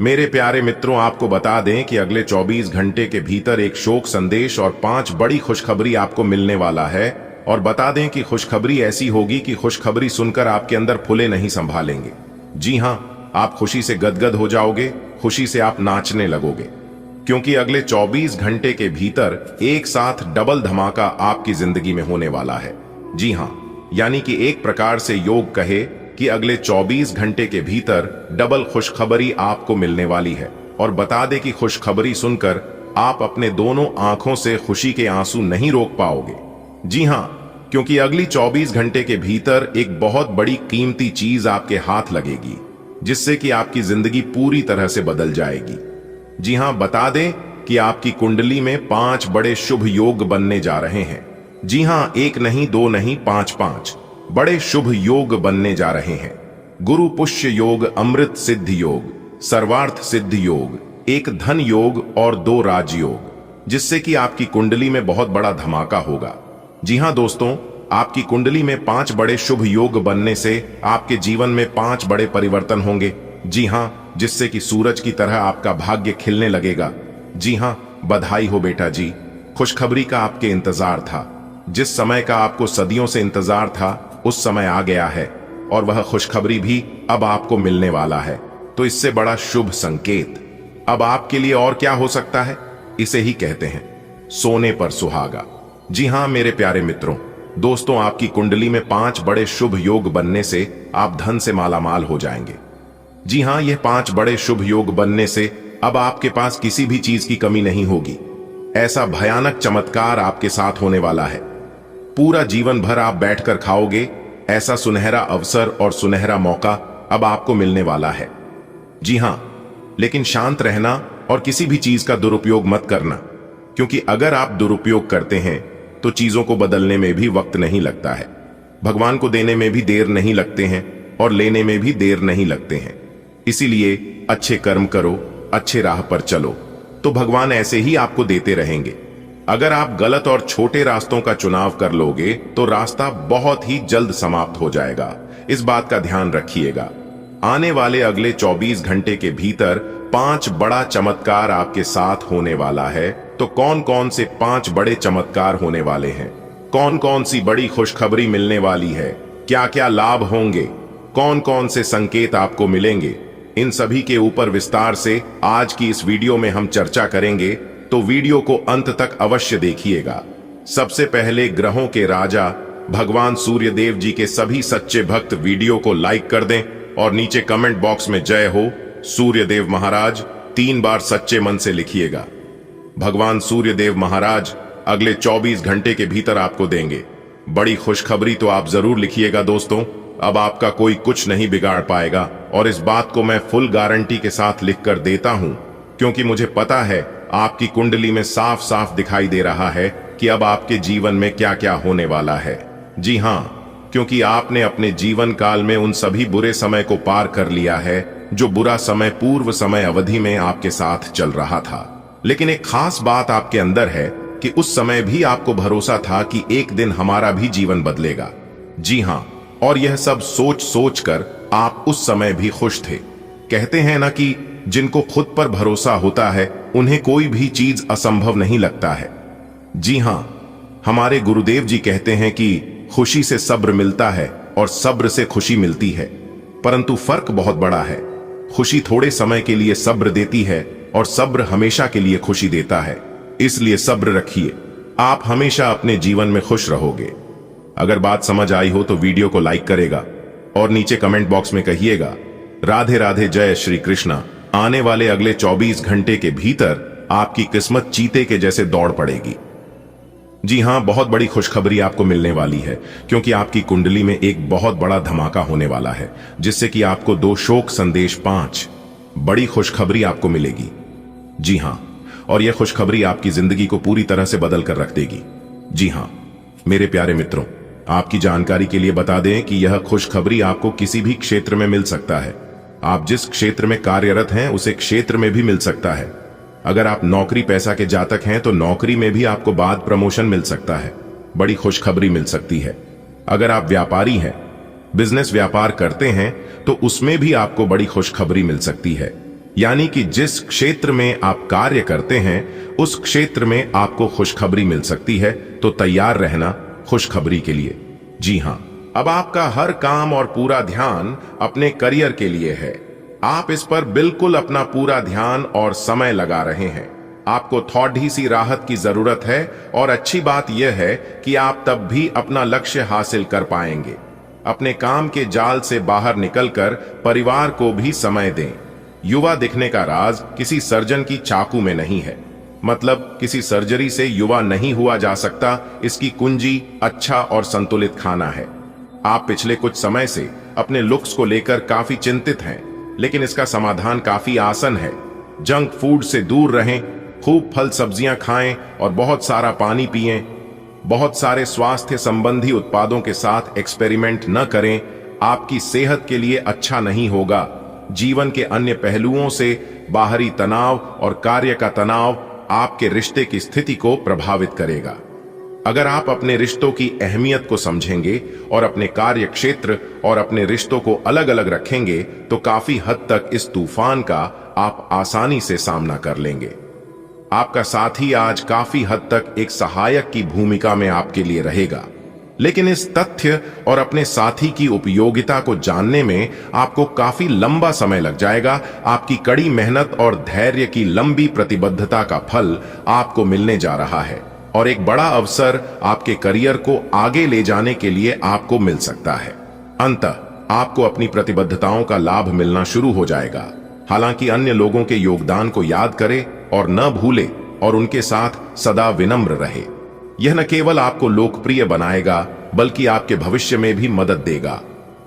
मेरे प्यारे मित्रों, आपको बता दें कि अगले 24 घंटे के भीतर एक शोक संदेश और 5 बड़ी खुशखबरी आपको मिलने वाला है। और बता दें कि खुशखबरी ऐसी होगी कि खुशखबरी सुनकर आपके अंदर फुले नहीं संभालेंगे। जी हां, आप खुशी से गदगद हो जाओगे, खुशी से आप नाचने लगोगे, क्योंकि अगले 24 घंटे के भीतर एक साथ डबल धमाका आपकी जिंदगी में होने वाला है। जी हां, यानी कि एक प्रकार से योग कहे कि अगले 24 घंटे के भीतर डबल खुशखबरी आपको मिलने वाली है। और बता दें कि खुशखबरी सुनकर आप अपने दोनों आंखों से खुशी के आंसू नहीं रोक पाओगे। जी हां, क्योंकि अगली 24 घंटे के भीतर एक बहुत बड़ी कीमती चीज आपके हाथ लगेगी, जिससे कि आपकी जिंदगी पूरी तरह से बदल जाएगी। जी हां, बता दें कि आपकी कुंडली में 5 बड़े शुभ योग बनने जा रहे हैं। जी हां, 1 नहीं 2 नहीं 5 बड़े शुभ योग बनने जा रहे हैं। गुरु पुष्य योग, अमृत सिद्ध योग, सर्वार्थ सिद्ध योग, एक धन योग और 2 राज योग, जिससे कि आपकी कुंडली में बहुत बड़ा धमाका होगा। जी हां दोस्तों, आपकी कुंडली में 5 बड़े शुभ योग बनने से आपके जीवन में 5 बड़े परिवर्तन होंगे। जी हां, जिससे कि सूरज की तरह आपका भाग्य खिलने लगेगा। जी हां, बधाई हो बेटा जी, खुशखबरी का आपके इंतजार था। जिस समय का आपको सदियों से इंतजार था, उस समय आ गया है और वह खुशखबरी भी अब आपको मिलने वाला है। तो इससे बड़ा शुभ संकेत अब आपके लिए और क्या हो सकता है? इसे ही कहते हैं सोने पर सुहागा। जी हां मेरे प्यारे मित्रों, दोस्तों, आपकी कुंडली में 5 बड़े शुभ योग बनने से आप धन से मालामाल हो जाएंगे। जी हां, यह 5 बड़े शुभ योग बनने से अब आपके पास किसी भी चीज की कमी नहीं होगी। ऐसा भयानक चमत्कार आपके साथ होने वाला है, पूरा जीवन भर आप बैठकर खाओगे। ऐसा सुनहरा अवसर और सुनहरा मौका अब आपको मिलने वाला है। जी हां, लेकिन शांत रहना और किसी भी चीज का दुरुपयोग मत करना, क्योंकि अगर आप दुरुपयोग करते हैं तो चीजों को बदलने में भी वक्त नहीं लगता है। भगवान को देने में भी देर नहीं लगते हैं और लेने में भी देर नहीं लगते हैं। इसीलिए अच्छे कर्म करो, अच्छे राह पर चलो, तो भगवान ऐसे ही आपको देते रहेंगे। अगर आप गलत और छोटे रास्तों का चुनाव कर लोगे तो रास्ता बहुत ही जल्द समाप्त हो जाएगा। इस बात का ध्यान रखिएगा। आने वाले अगले 24 घंटे के भीतर 5 बड़ा चमत्कार आपके साथ होने वाला है। तो कौन कौन से 5 बड़े चमत्कार होने वाले हैं? कौन कौन सी बड़ी खुशखबरी मिलने वाली है? क्या क्या लाभ होंगे? कौन कौन से संकेत आपको मिलेंगे? इन सभी के ऊपर विस्तार से आज की इस वीडियो में हम चर्चा करेंगे, तो वीडियो को अंत तक अवश्य देखिएगा। सबसे पहले ग्रहों के राजा भगवान सूर्य देव जी के सभी सच्चे भक्त वीडियो को लाइक कर दें और नीचे कमेंट बॉक्स में जय हो सूर्य देव महाराज 3 बार सच्चे मन से लिखिएगा। भगवान सूर्य देव महाराज अगले 24 घंटे के भीतर आपको देंगे बड़ी खुशखबरी, तो आप जरूर लिखिएगा दोस्तों। अब आपका कोई कुछ नहीं बिगाड़ पाएगा, और इस बात को मैं फुल गारंटी के साथ लिखकर देता हूं, क्योंकि मुझे पता है आपकी कुंडली में साफ साफ दिखाई दे रहा है कि अब आपके जीवन में क्या क्या होने वाला है। जी हां, क्योंकि आपने अपने जीवन काल में उन सभी बुरे समय को पार कर लिया है जो बुरा समय पूर्व समय अवधि में आपके साथ चल रहा था। लेकिन एक खास बात आपके अंदर है कि उस समय भी आपको भरोसा था कि एक दिन हमारा भी जीवन बदलेगा। जी हां, और यह सब सोच सोच कर आप उस समय भी खुश थे। कहते हैं ना कि जिनको खुद पर भरोसा होता है उन्हें कोई भी चीज असंभव नहीं लगता है। जी हां, हमारे गुरुदेव जी कहते हैं कि खुशी से सब्र मिलता है और सब्र से खुशी मिलती है, परंतु फर्क बहुत बड़ा है। खुशी थोड़े समय के लिए सब्र देती है और सब्र हमेशा के लिए खुशी देता है। इसलिए सब्र रखिए, आप हमेशा अपने जीवन में खुश रहोगे। अगर बात समझ आई हो तो वीडियो को लाइक करेगा और नीचे कमेंट बॉक्स में कहिएगा राधे राधे, जय श्री कृष्णा। आने वाले अगले 24 घंटे के भीतर आपकी किस्मत चीते के जैसे दौड़ पड़ेगी। जी हां, बहुत बड़ी खुशखबरी आपको मिलने वाली है, क्योंकि आपकी कुंडली में एक बहुत बड़ा धमाका होने वाला है, जिससे कि आपको 2 शोक संदेश 5 बड़ी खुशखबरी आपको मिलेगी। जी हां, और यह खुशखबरी आपकी जिंदगी को पूरी तरह से बदल कर रख देगी। जी हां, मेरे प्यारे मित्रों, आपकी जानकारी के लिए बता दें कि यह खुशखबरी आपको किसी भी क्षेत्र में मिल सकता है। आप जिस क्षेत्र में कार्यरत हैं उसे क्षेत्र में भी मिल सकता है। अगर आप नौकरी पैसा के जातक हैं तो नौकरी में भी आपको बाद प्रमोशन मिल सकता है, बड़ी खुशखबरी मिल सकती है। अगर आप व्यापारी हैं, बिजनेस व्यापार करते हैं, तो उसमें भी आपको बड़ी खुशखबरी मिल सकती है। यानी कि जिस क्षेत्र में आप कार्य करते हैं उस क्षेत्र में आपको खुशखबरी मिल सकती है, तो तैयार रहना खुशखबरी के लिए। जी हां, अब आपका हर काम और पूरा ध्यान अपने करियर के लिए है। आप इस पर बिल्कुल अपना पूरा ध्यान और समय लगा रहे हैं। आपको थोड़ी सी राहत की जरूरत है और अच्छी बात यह है कि आप तब भी अपना लक्ष्य हासिल कर पाएंगे। अपने काम के जाल से बाहर निकलकर परिवार को भी समय दें। युवा दिखने का राज किसी सर्जन की चाकू में नहीं है, मतलब किसी सर्जरी से युवा नहीं हुआ जा सकता। इसकी कुंजी अच्छा और संतुलित खाना है। आप पिछले कुछ समय से अपने लुक्स को लेकर काफी चिंतित हैं, लेकिन इसका समाधान काफी आसान है। जंक फूड से दूर रहें, खूब फल सब्जियां खाएं और बहुत सारा पानी पिएं। बहुत सारे स्वास्थ्य संबंधी उत्पादों के साथ एक्सपेरिमेंट न करें, आपकी सेहत के लिए अच्छा नहीं होगा। जीवन के अन्य पहलुओं से बाहरी तनाव और कार्य का तनाव आपके रिश्ते की स्थिति को प्रभावित करेगा। अगर आप अपने रिश्तों की अहमियत को समझेंगे और अपने कार्य क्षेत्र और अपने रिश्तों को अलग अलग रखेंगे, तो काफी हद तक इस तूफान का आप आसानी से सामना कर लेंगे। आपका साथी आज काफी हद तक एक सहायक की भूमिका में आपके लिए रहेगा, लेकिन इस तथ्य और अपने साथी की उपयोगिता को जानने में आपको काफी लंबा समय लग जाएगा। आपकी कड़ी मेहनत और धैर्य की लंबी प्रतिबद्धता का फल आपको मिलने जा रहा है और एक बड़ा अवसर आपके करियर को आगे ले जाने के लिए आपको मिल सकता है। अंततः आपको अपनी प्रतिबद्धताओं का लाभ मिलना शुरू हो जाएगा। हालांकि अन्य लोगों के योगदान को याद करें और न भूले और उनके साथ सदा विनम्र रहे। यह न केवल आपको लोकप्रिय बनाएगा बल्कि आपके भविष्य में भी मदद देगा।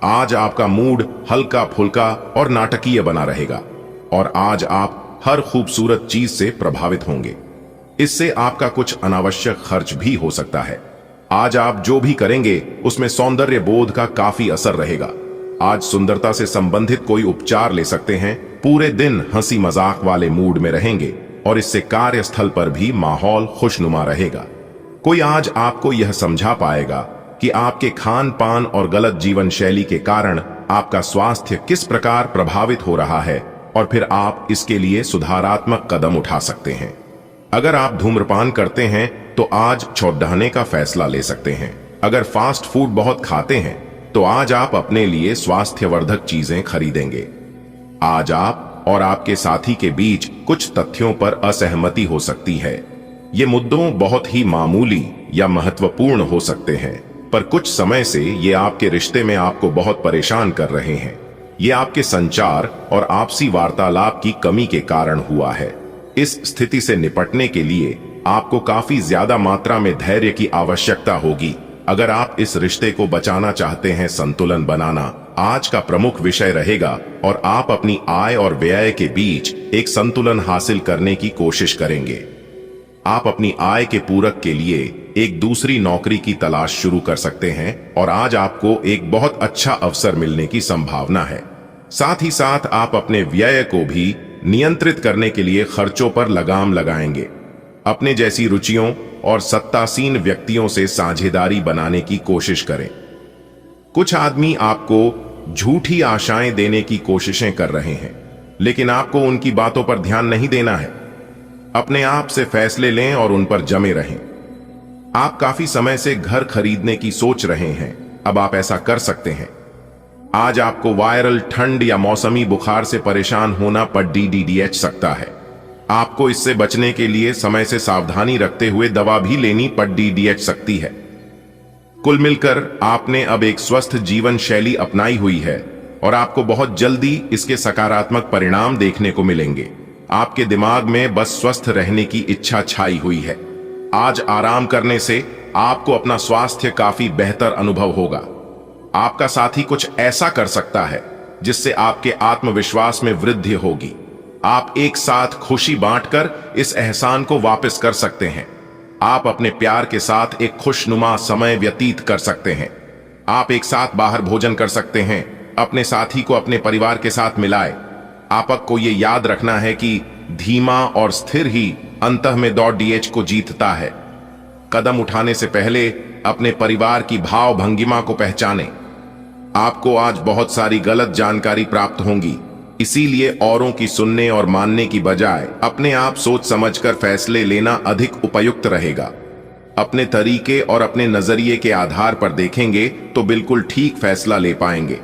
आज आपका मूड हल्का फुल्का और नाटकीय बना रहेगा और आज आप हर खूबसूरत चीज से प्रभावित होंगे। इससे आपका कुछ अनावश्यक खर्च भी हो सकता है। आज आप जो भी करेंगे उसमें सौंदर्य बोध का काफी असर रहेगा। आज सुंदरता से संबंधित कोई उपचार ले सकते हैं। पूरे दिन हंसी मजाक वाले मूड में रहेंगे और इससे कार्यस्थल पर भी माहौल खुशनुमा रहेगा। कोई आज आपको यह समझा पाएगा कि आपके खान पान और गलत जीवन शैली के कारण आपका स्वास्थ्य किस प्रकार प्रभावित हो रहा है और फिर आप इसके लिए सुधारात्मक कदम उठा सकते हैं। अगर आप धूम्रपान करते हैं तो आज छुड़ाने का फैसला ले सकते हैं। अगर फास्ट फूड बहुत खाते हैं तो आज आप अपने लिए स्वास्थ्यवर्धक चीजें खरीदेंगे। आज आप और आपके साथी के बीच कुछ तथ्यों पर असहमति हो सकती है। ये मुद्दों बहुत ही मामूली या महत्वपूर्ण हो सकते हैं, पर कुछ समय से ये आपके रिश्ते में आपको बहुत परेशान कर रहे हैं। ये आपके संचार और आपसी वार्तालाप की कमी के कारण हुआ है। इस स्थिति से निपटने के लिए आपको काफी ज्यादा मात्रा में धैर्य की आवश्यकता होगी। अगर आप इस रिश्ते को बचाना चाहते हैं, संतुलन बनाना आज का प्रमुख विषय रहेगा और आप अपनी आय और व्यय के बीच एक संतुलन हासिल करने की कोशिश करेंगे। आप अपनी आय के पूरक के लिए एक दूसरी नौकरी की तलाश शुरू कर सकते हैं और आज आपको एक बहुत अच्छा अवसर मिलने की संभावना है। साथ ही साथ आप अपने व्यय को भी नियंत्रित करने के लिए खर्चों पर लगाम लगाएंगे। अपने जैसी रुचियों और सत्तासीन व्यक्तियों से साझेदारी बनाने की कोशिश करें। कुछ आदमी आपको झूठी आशाएं देने की कोशिशें कर रहे हैं, लेकिन आपको उनकी बातों पर ध्यान नहीं देना है। अपने आप से फैसले लें और उन पर जमे रहें। आप काफी समय से घर खरीदने की सोच रहे हैं, अब आप ऐसा कर सकते हैं। आज आपको वायरल ठंड या मौसमी बुखार से परेशान होना पड़ सकता है। आपको इससे बचने के लिए समय से सावधानी रखते हुए दवा भी लेनी पड़ सकती है। कुल मिलकर आपने अब एक स्वस्थ जीवन शैली अपनाई हुई है और आपको बहुत जल्दी इसके सकारात्मक परिणाम देखने को मिलेंगे। आपके दिमाग में बस स्वस्थ रहने की इच्छा छाई हुई है। आज आराम करने से आपको अपना स्वास्थ्य काफी बेहतर अनुभव होगा। आपका साथी कुछ ऐसा कर सकता है जिससे आपके आत्मविश्वास में वृद्धि होगी। आप एक साथ खुशी बांटकर इस एहसान को वापस कर सकते हैं। आप अपने प्यार के साथ एक खुशनुमा समय व्यतीत कर सकते हैं। आप एक साथ बाहर भोजन कर सकते हैं। अपने साथी को अपने परिवार के साथ मिलाए। आपको ये याद रखना है कि धीमा और स्थिर ही अंतः में दौड़ डीएच को जीतता है। कदम उठाने से पहले अपने परिवार की भाव भंगिमा को पहचानें। आपको आज बहुत सारी गलत जानकारी प्राप्त होंगी, इसीलिए औरों की सुनने और मानने की बजाय अपने आप सोच समझकर फैसले लेना अधिक उपयुक्त रहेगा। अपने तरीके और अपने नजरिए के आधार पर देखेंगे तो बिल्कुल ठीक फैसला ले पाएंगे।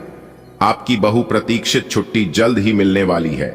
आपकी बहुप्रतीक्षित छुट्टी जल्द ही मिलने वाली है।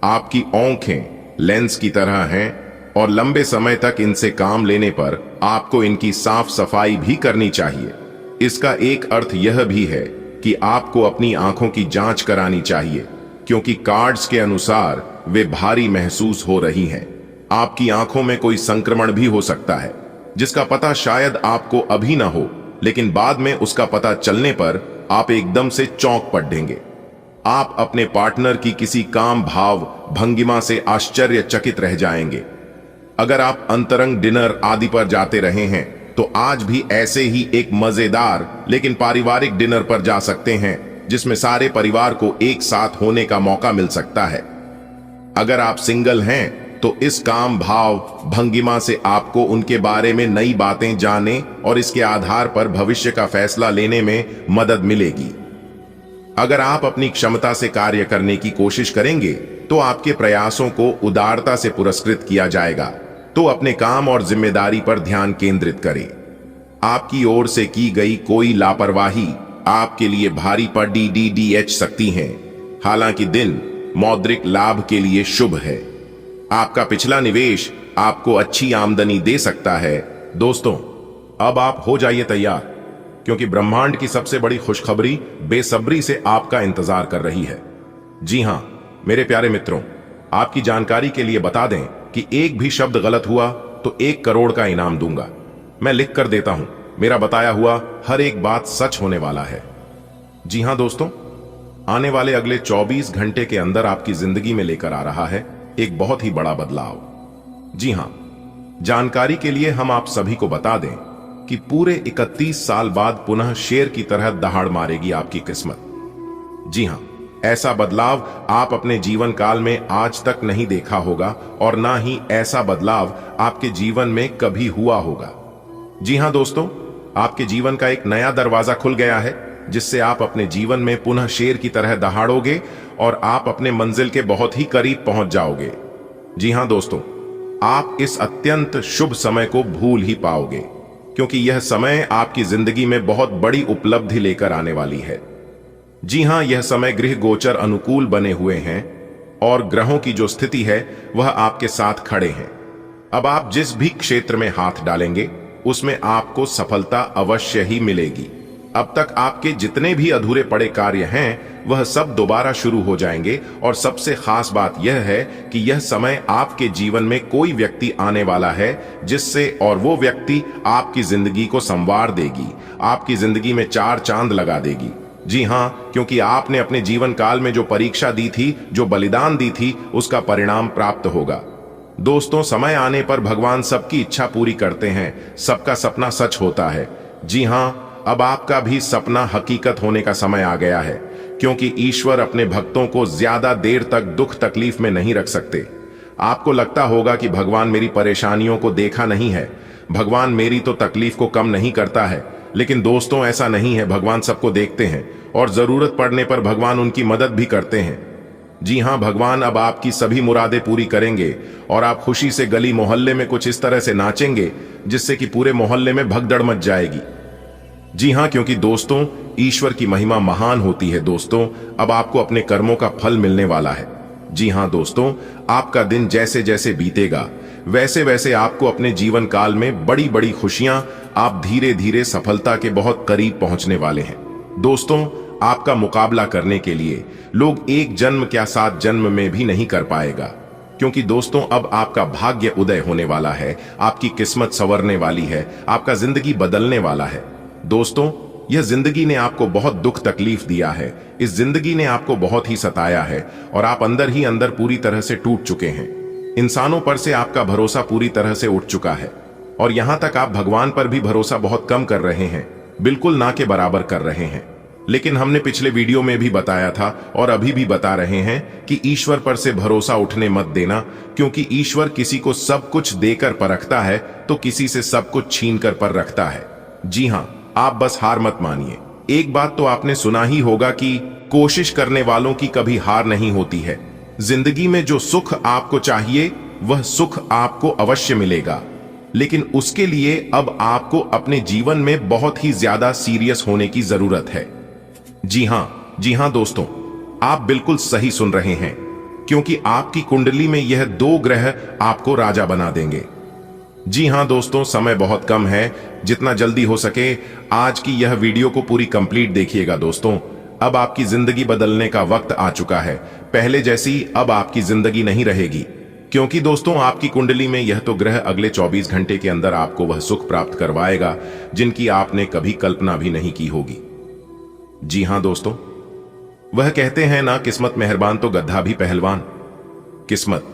आपकी आंखें लेंस की तरह हैं और लंबे समय तक इनसे काम लेने पर आपको इनकी साफ सफाई भी करनी चाहिए। इसका एक अर्थ यह भी है कि आपको अपनी आंखों की जांच करानी चाहिए, क्योंकि कार्ड्स के अनुसार वे भारी महसूस हो रही हैं। आपकी आंखों में कोई संक्रमण भी हो सकता है, जिसका पता शायद आपको अभी ना हो, लेकिन बाद में उसका पता चलने पर आप एकदम से चौंक पड़ेंगे। आप अपने पार्टनर की किसी काम भाव भंगिमा से आश्चर्यचकित रह जाएंगे। अगर आप अंतरंग डिनर आदि पर जाते रहे हैं तो आज भी ऐसे ही एक मजेदार लेकिन पारिवारिक डिनर पर जा सकते हैं, जिसमें सारे परिवार को एक साथ होने का मौका मिल सकता है। अगर आप सिंगल हैं तो इस काम भाव भंगिमा से आपको उनके बारे में नई बातें जानने और इसके आधार पर भविष्य का फैसला लेने में मदद मिलेगी। अगर आप अपनी क्षमता से कार्य करने की कोशिश करेंगे तो आपके प्रयासों को उदारता से पुरस्कृत किया जाएगा। तो अपने काम और जिम्मेदारी पर ध्यान केंद्रित करें। आपकी ओर से की गई कोई लापरवाही आपके लिए भारी पड़ DDH सकती है। हालांकि दिन मौद्रिक लाभ के लिए शुभ है। आपका पिछला निवेश आपको अच्छी आमदनी दे सकता है। दोस्तों, अब आप हो जाइए तैयार, क्योंकि ब्रह्मांड की सबसे बड़ी खुशखबरी बेसब्री से आपका इंतजार कर रही है। जी हां मेरे प्यारे मित्रों, आपकी जानकारी के लिए बता दें कि एक भी शब्द गलत हुआ तो 1 करोड़ का इनाम दूंगा। मैं लिख कर देता हूं, मेरा बताया हुआ हर एक बात सच होने वाला है। जी हां दोस्तों, आने वाले अगले 24 घंटे के अंदर आपकी जिंदगी में लेकर आ रहा है एक बहुत ही बड़ा बदलाव। जी हां, जानकारी के लिए हम आप सभी को बता दें कि पूरे 31 साल बाद पुनः शेर की तरह दहाड़ मारेगी आपकी किस्मत। जी हां, ऐसा बदलाव आप अपने जीवन काल में आज तक नहीं देखा होगा और ना ही ऐसा बदलाव आपके जीवन में कभी हुआ होगा। जी हां दोस्तों, आपके जीवन का एक नया दरवाजा खुल गया है, जिससे आप अपने जीवन में पुनः शेर की तरह दहाड़ोगे और आप अपने मंजिल के बहुत ही करीब पहुंच जाओगे। जी हां दोस्तों, आप इस अत्यंत शुभ समय को भूल ही पाओगे, क्योंकि यह समय आपकी जिंदगी में बहुत बड़ी उपलब्धि लेकर आने वाली है। जी हां, यह समय गृह गोचर अनुकूल बने हुए हैं और ग्रहों की जो स्थिति है वह आपके साथ खड़े हैं। अब आप जिस भी क्षेत्र में हाथ डालेंगे उसमें आपको सफलता अवश्य ही मिलेगी। अब तक आपके जितने भी अधूरे पड़े कार्य हैं वह सब दोबारा शुरू हो जाएंगे। और सबसे खास बात यह है कि यह समय आपके जीवन में कोई व्यक्ति आने वाला है जिससे और वो व्यक्ति आपकी जिंदगी को संवार देगी, आपकी जिंदगी में 4 चांद लगा देगी। जी हां, क्योंकि आपने अपने जीवन काल में जो परीक्षा दी थी, जो बलिदान दी थी, उसका परिणाम प्राप्त होगा। दोस्तों, समय आने पर भगवान सबकी इच्छा पूरी करते हैं, सबका सपना सच होता है। जी हां, अब आपका भी सपना हकीकत होने का समय आ गया है, क्योंकि ईश्वर अपने भक्तों को ज्यादा देर तक दुख तकलीफ में नहीं रख सकते। आपको लगता होगा कि भगवान मेरी परेशानियों को देखा नहीं है, भगवान मेरी तो तकलीफ को कम नहीं करता है। लेकिन दोस्तों, ऐसा नहीं है। भगवान सबको देखते हैं और जरूरत पड़ने पर भगवान उनकी मदद भी करते हैं। जी हां, भगवान अब आपकी सभी मुरादें पूरी करेंगे और आप खुशी से गली मोहल्ले में कुछ इस तरह से नाचेंगे जिससे कि पूरे मोहल्ले में भगदड़ मच जाएगी। जी हां, क्योंकि दोस्तों, ईश्वर की महिमा महान होती है। दोस्तों, अब आपको अपने कर्मों का फल मिलने वाला है। जी हां दोस्तों, आपका दिन जैसे जैसे बीतेगा वैसे वैसे आपको अपने जीवन काल में बड़ी बड़ी खुशियां, आप धीरे धीरे सफलता के बहुत करीब पहुंचने वाले हैं। दोस्तों, आपका मुकाबला करने के लिए लोग 1 जन्म क्या 7 जन्म में भी नहीं कर पाएगा, क्योंकि दोस्तों अब आपका भाग्य उदय होने वाला है, आपकी किस्मत संवरने वाली है, आपका जिंदगी बदलने वाला है। दोस्तों, यह जिंदगी ने आपको बहुत दुख तकलीफ दिया है, इस जिंदगी ने आपको बहुत ही सताया है और आप अंदर ही अंदर पूरी तरह से टूट चुके हैं। इंसानों पर से आपका भरोसा पूरी तरह से उठ चुका है। और यहां तक आप भगवान पर भी भरोसा बहुत कम कर रहे हैं, बिल्कुल ना के बराबर कर रहे हैं। लेकिन हमने पिछले वीडियो में भी बताया था और अभी भी बता रहे हैं कि ईश्वर पर से भरोसा उठने मत देना, क्योंकि ईश्वर किसी को सब कुछ देकर परखता है तो किसी से सब कुछ छीन कर पर रखता है। जी हां, आप बस हार मत मानिए। एक बात तो आपने सुना ही होगा कि कोशिश करने वालों की कभी हार नहीं होती है। जिंदगी में जो सुख आपको चाहिए वह सुख आपको अवश्य मिलेगा, लेकिन उसके लिए अब आपको अपने जीवन में बहुत ही ज्यादा सीरियस होने की जरूरत है। जी हां दोस्तों, आप बिल्कुल सही सुन रहे हैं, क्योंकि आपकी कुंडली में यह 2 ग्रह आपको राजा बना देंगे। जी हां दोस्तों, समय बहुत कम है, जितना जल्दी हो सके आज की यह वीडियो को पूरी कंप्लीट देखिएगा दोस्तों। अब आपकी जिंदगी बदलने का वक्त आ चुका है। पहले जैसी अब आपकी जिंदगी नहीं रहेगी, क्योंकि दोस्तों आपकी कुंडली में यह तो ग्रह अगले 24 घंटे के अंदर आपको वह सुख प्राप्त करवाएगा जिनकी आपने कभी कल्पना भी नहीं की होगी। जी हां दोस्तों, वह कहते हैं ना, किस्मत मेहरबान तो गधा भी पहलवान। किस्मत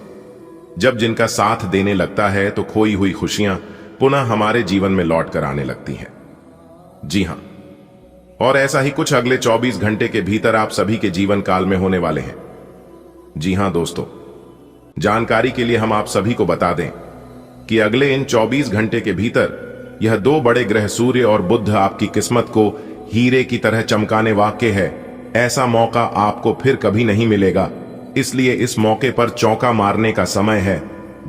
जब जिनका साथ देने लगता है तो खोई हुई खुशियां पुनः हमारे जीवन में लौट कर आने लगती हैं। जी हां, और ऐसा ही कुछ अगले 24 घंटे के भीतर आप सभी के जीवन काल में होने वाले हैं। जी हां दोस्तों, जानकारी के लिए हम आप सभी को बता दें कि अगले इन 24 घंटे के भीतर यह 2 बड़े ग्रह सूर्य और बुध आपकी किस्मत को हीरे की तरह चमकाने वाले है। ऐसा मौका आपको फिर कभी नहीं मिलेगा, इसलिए इस मौके पर चौका मारने का समय है।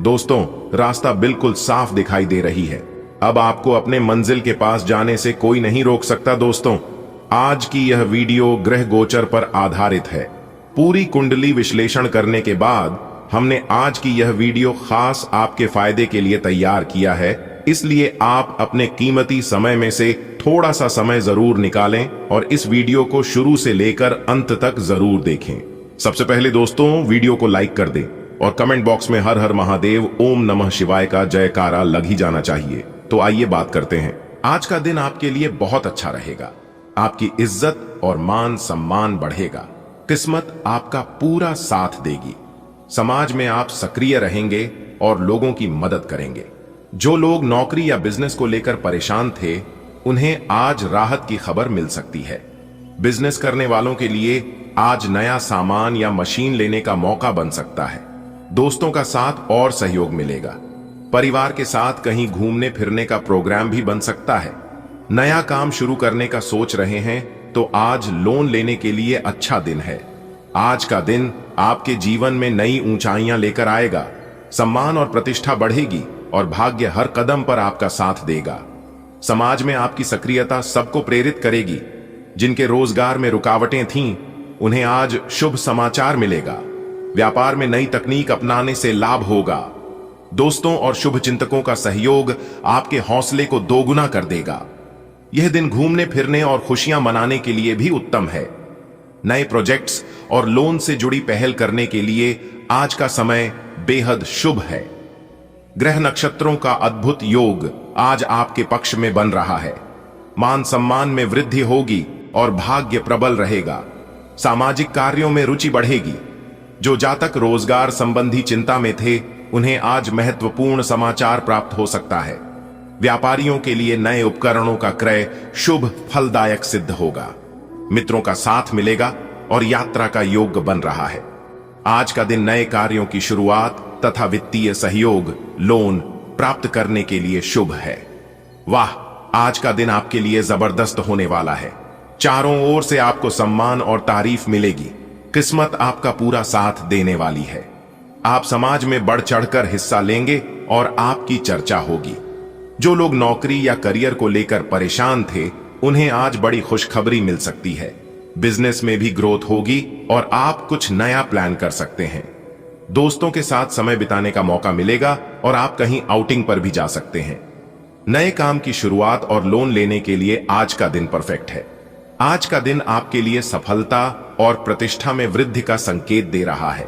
दोस्तों, रास्ता बिल्कुल साफ दिखाई दे रही है। अब आपको अपने मंजिल के पास जाने से कोई नहीं रोक सकता। दोस्तों, आज की यह वीडियो ग्रह गोचर पर आधारित है। पूरी कुंडली विश्लेषण करने के बाद हमने आज की यह वीडियो खास आपके फायदे के लिए तैयार किया है, इसलिए आप अपने कीमती समय में से थोड़ा सा समय जरूर निकालें और इस वीडियो को शुरू से लेकर अंत तक जरूर देखें। सबसे पहले दोस्तों, वीडियो को लाइक कर दें और कमेंट बॉक्स में हर हर महादेव ओम नमः शिवाय का जयकारा लग ही जाना चाहिए। तो आइए बात करते हैं। आज का दिन आपके लिए बहुत अच्छा रहेगा। आपकी इज्जत और मान सम्मान बढ़ेगा। किस्मत आपका पूरा साथ देगी। समाज में आप सक्रिय रहेंगे और लोगों की मदद करेंगे। जो लोग नौकरी या बिजनेस को लेकर परेशान थे, उन्हें आज राहत की खबर मिल सकती है। बिजनेस करने वालों के लिए आज नया सामान या मशीन लेने का मौका बन सकता है। दोस्तों का साथ और सहयोग मिलेगा। परिवार के साथ कहीं घूमने फिरने का प्रोग्राम भी बन सकता है। नया काम शुरू करने का सोच रहे हैं तो आज लोन लेने के लिए अच्छा दिन है। आज का दिन आपके जीवन में नई ऊंचाइयां लेकर आएगा। सम्मान और प्रतिष्ठा बढ़ेगी और भाग्य हर कदम पर आपका साथ देगा। समाज में आपकी सक्रियता सबको प्रेरित करेगी। जिनके रोजगार में रुकावटें थीं, उन्हें आज शुभ समाचार मिलेगा। व्यापार में नई तकनीक अपनाने से लाभ होगा। दोस्तों और शुभ चिंतकों का सहयोग आपके हौसले को दोगुना कर देगा। यह दिन घूमने फिरने और खुशियां मनाने के लिए भी उत्तम है। नए प्रोजेक्ट्स और लोन से जुड़ी पहल करने के लिए आज का समय बेहद शुभ है। ग्रह नक्षत्रों का अद्भुत योग आज आपके पक्ष में बन रहा है। मान सम्मान में वृद्धि होगी और भाग्य प्रबल रहेगा। सामाजिक कार्यों में रुचि बढ़ेगी। जो जातक रोजगार संबंधी चिंता में थे, उन्हें आज महत्वपूर्ण समाचार प्राप्त हो सकता है। व्यापारियों के लिए नए उपकरणों का क्रय शुभ फलदायक सिद्ध होगा। मित्रों का साथ मिलेगा और यात्रा का योग बन रहा है। आज का दिन नए कार्यों की शुरुआत तथा वित्तीय सहयोग, लोन प्राप्त करने के लिए शुभ है। वाह, आज का दिन आपके लिए जबरदस्त होने वाला है। चारों ओर से आपको सम्मान और तारीफ मिलेगी। किस्मत आपका पूरा साथ देने वाली है। आप समाज में बढ़ चढ़कर हिस्सा लेंगे और आपकी चर्चा होगी। जो लोग नौकरी या करियर को लेकर परेशान थे, उन्हें आज बड़ी खुशखबरी मिल सकती है। बिजनेस में भी ग्रोथ होगी और आप कुछ नया प्लान कर सकते हैं। दोस्तों के साथ समय बिताने का मौका मिलेगा और आप कहीं आउटिंग पर भी जा सकते हैं। नए काम की शुरुआत और लोन लेने के लिए आज का दिन परफेक्ट है। आज का दिन आपके लिए सफलता और प्रतिष्ठा में वृद्धि का संकेत दे रहा है।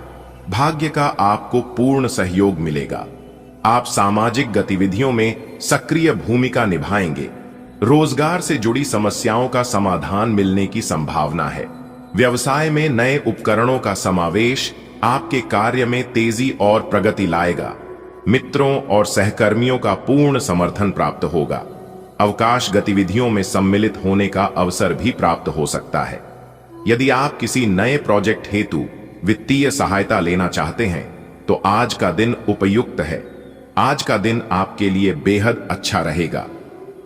भाग्य का आपको पूर्ण सहयोग मिलेगा। आप सामाजिक गतिविधियों में सक्रिय भूमिका निभाएंगे। रोजगार से जुड़ी समस्याओं का समाधान मिलने की संभावना है। व्यवसाय में नए उपकरणों का समावेश आपके कार्य में तेजी और प्रगति लाएगा। मित्रों और सहकर्मियों का पूर्ण समर्थन प्राप्त होगा। अवकाश गतिविधियों में सम्मिलित होने का अवसर भी प्राप्त हो सकता है। यदि आप किसी नए प्रोजेक्ट हेतु वित्तीय सहायता लेना चाहते हैं तो आज का दिन उपयुक्त है। आज का दिन आपके लिए बेहद अच्छा रहेगा।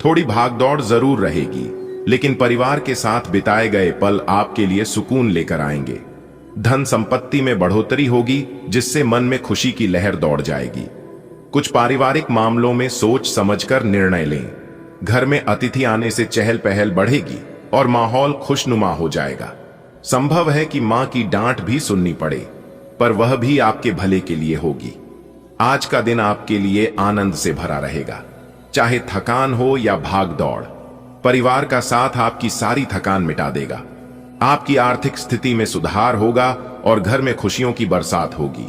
थोड़ी भागदौड़ जरूर रहेगी, लेकिन परिवार के साथ बिताए गए पल आपके लिए सुकून लेकर आएंगे। धन संपत्ति में बढ़ोतरी होगी, जिससे मन में खुशी की लहर दौड़ जाएगी। कुछ पारिवारिक मामलों में सोच समझकर निर्णय लें। घर में अतिथि आने से चहल पहल बढ़ेगी और माहौल खुशनुमा हो जाएगा। संभव है कि मां की डांट भी सुननी पड़े, पर वह भी आपके भले के लिए होगी। आज का दिन आपके लिए आनंद से भरा रहेगा। चाहे थकान हो या भाग दौड़, परिवार का साथ आपकी सारी थकान मिटा देगा। आपकी आर्थिक स्थिति में सुधार होगा और घर में खुशियों की बरसात होगी।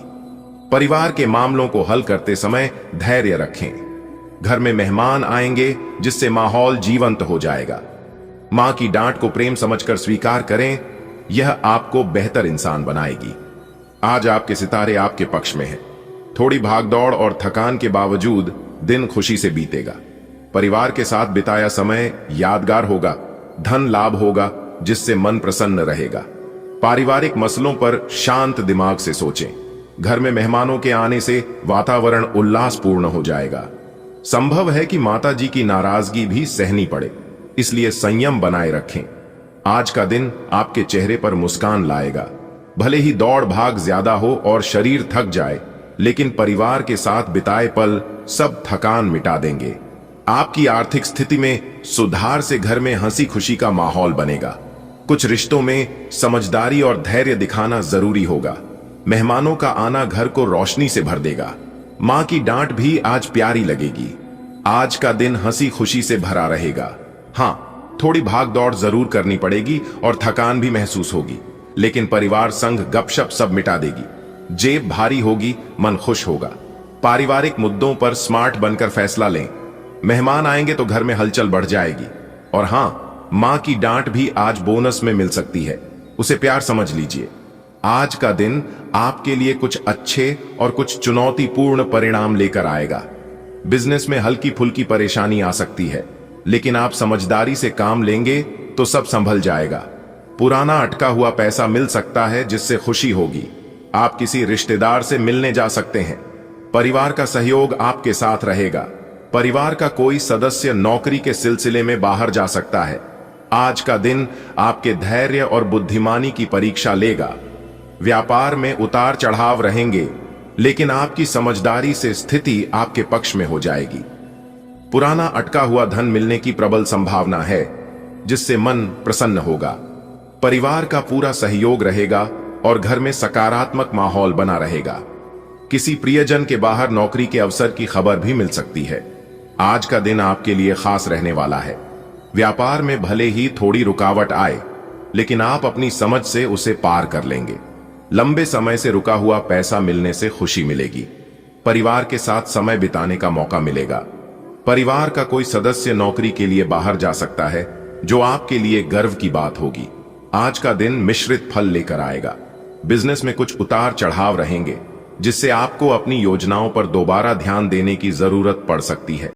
परिवार के मामलों को हल करते समय धैर्य रखें। घर में मेहमान आएंगे, जिससे माहौल जीवंत हो जाएगा। मां की डांट को प्रेम समझकर स्वीकार करें, यह आपको बेहतर इंसान बनाएगी। आज आपके सितारे आपके पक्ष में हैं। थोड़ी भागदौड़ और थकान के बावजूद दिन खुशी से बीतेगा। परिवार के साथ बिताया समय यादगार होगा। धन लाभ होगा, जिससे मन प्रसन्न रहेगा। पारिवारिक मसलों पर शांत दिमाग से सोचें। घर में मेहमानों के आने से वातावरण उल्लासपूर्ण हो जाएगा। संभव है कि माता जी की नाराजगी भी सहनी पड़े, इसलिए संयम बनाए रखें। आज का दिन आपके चेहरे पर मुस्कान लाएगा। भले ही दौड़ भाग ज्यादा हो और शरीर थक जाए, लेकिन परिवार के साथ बिताए पल सब थकान मिटा देंगे। आपकी आर्थिक स्थिति में सुधार से घर में हंसी खुशी का माहौल बनेगा। कुछ रिश्तों में समझदारी और धैर्य दिखाना जरूरी होगा। मेहमानों का आना घर को रोशनी से भर देगा। मां की डांट भी आज प्यारी लगेगी। आज का दिन हंसी खुशी से भरा रहेगा। हां, थोड़ी भाग दौड़ जरूर करनी पड़ेगी और थकान भी महसूस होगी, लेकिन परिवार संग गपशप सब मिटा देगी। जेब भारी होगी, मन खुश होगा। पारिवारिक मुद्दों पर स्मार्ट बनकर फैसला लें। मेहमान आएंगे तो घर में हलचल बढ़ जाएगी। और हां, मां की डांट भी आज बोनस में मिल सकती है, उसे प्यार समझ लीजिए। आज का दिन आपके लिए कुछ अच्छे और कुछ चुनौतीपूर्ण परिणाम लेकर आएगा। बिजनेस में हल्की फुल्की परेशानी आ सकती है, लेकिन आप समझदारी से काम लेंगे तो सब संभल जाएगा। पुराना अटका हुआ पैसा मिल सकता है, जिससे खुशी होगी। आप किसी रिश्तेदार से मिलने जा सकते हैं। परिवार का सहयोग आपके साथ रहेगा। परिवार का कोई सदस्य नौकरी के सिलसिले में बाहर जा सकता है। आज का दिन आपके धैर्य और बुद्धिमानी की परीक्षा लेगा। व्यापार में उतार चढ़ाव रहेंगे, लेकिन आपकी समझदारी से स्थिति आपके पक्ष में हो जाएगी। पुराना अटका हुआ धन मिलने की प्रबल संभावना है, जिससे मन प्रसन्न होगा। परिवार का पूरा सहयोग रहेगा और घर में सकारात्मक माहौल बना रहेगा। किसी प्रियजन के बाहर नौकरी के अवसर की खबर भी मिल सकती है। आज का दिन आपके लिए खास रहने वाला है। व्यापार में भले ही थोड़ी रुकावट आए, लेकिन आप अपनी समझ से उसे पार कर लेंगे। लंबे समय से रुका हुआ पैसा मिलने से खुशी मिलेगी। परिवार के साथ समय बिताने का मौका मिलेगा। परिवार का कोई सदस्य नौकरी के लिए बाहर जा सकता है, जो आपके लिए गर्व की बात होगी। आज का दिन मिश्रित फल लेकर आएगा। बिजनेस में कुछ उतार चढ़ाव रहेंगे, जिससे आपको अपनी योजनाओं पर दोबारा ध्यान देने की जरूरत पड़ सकती है।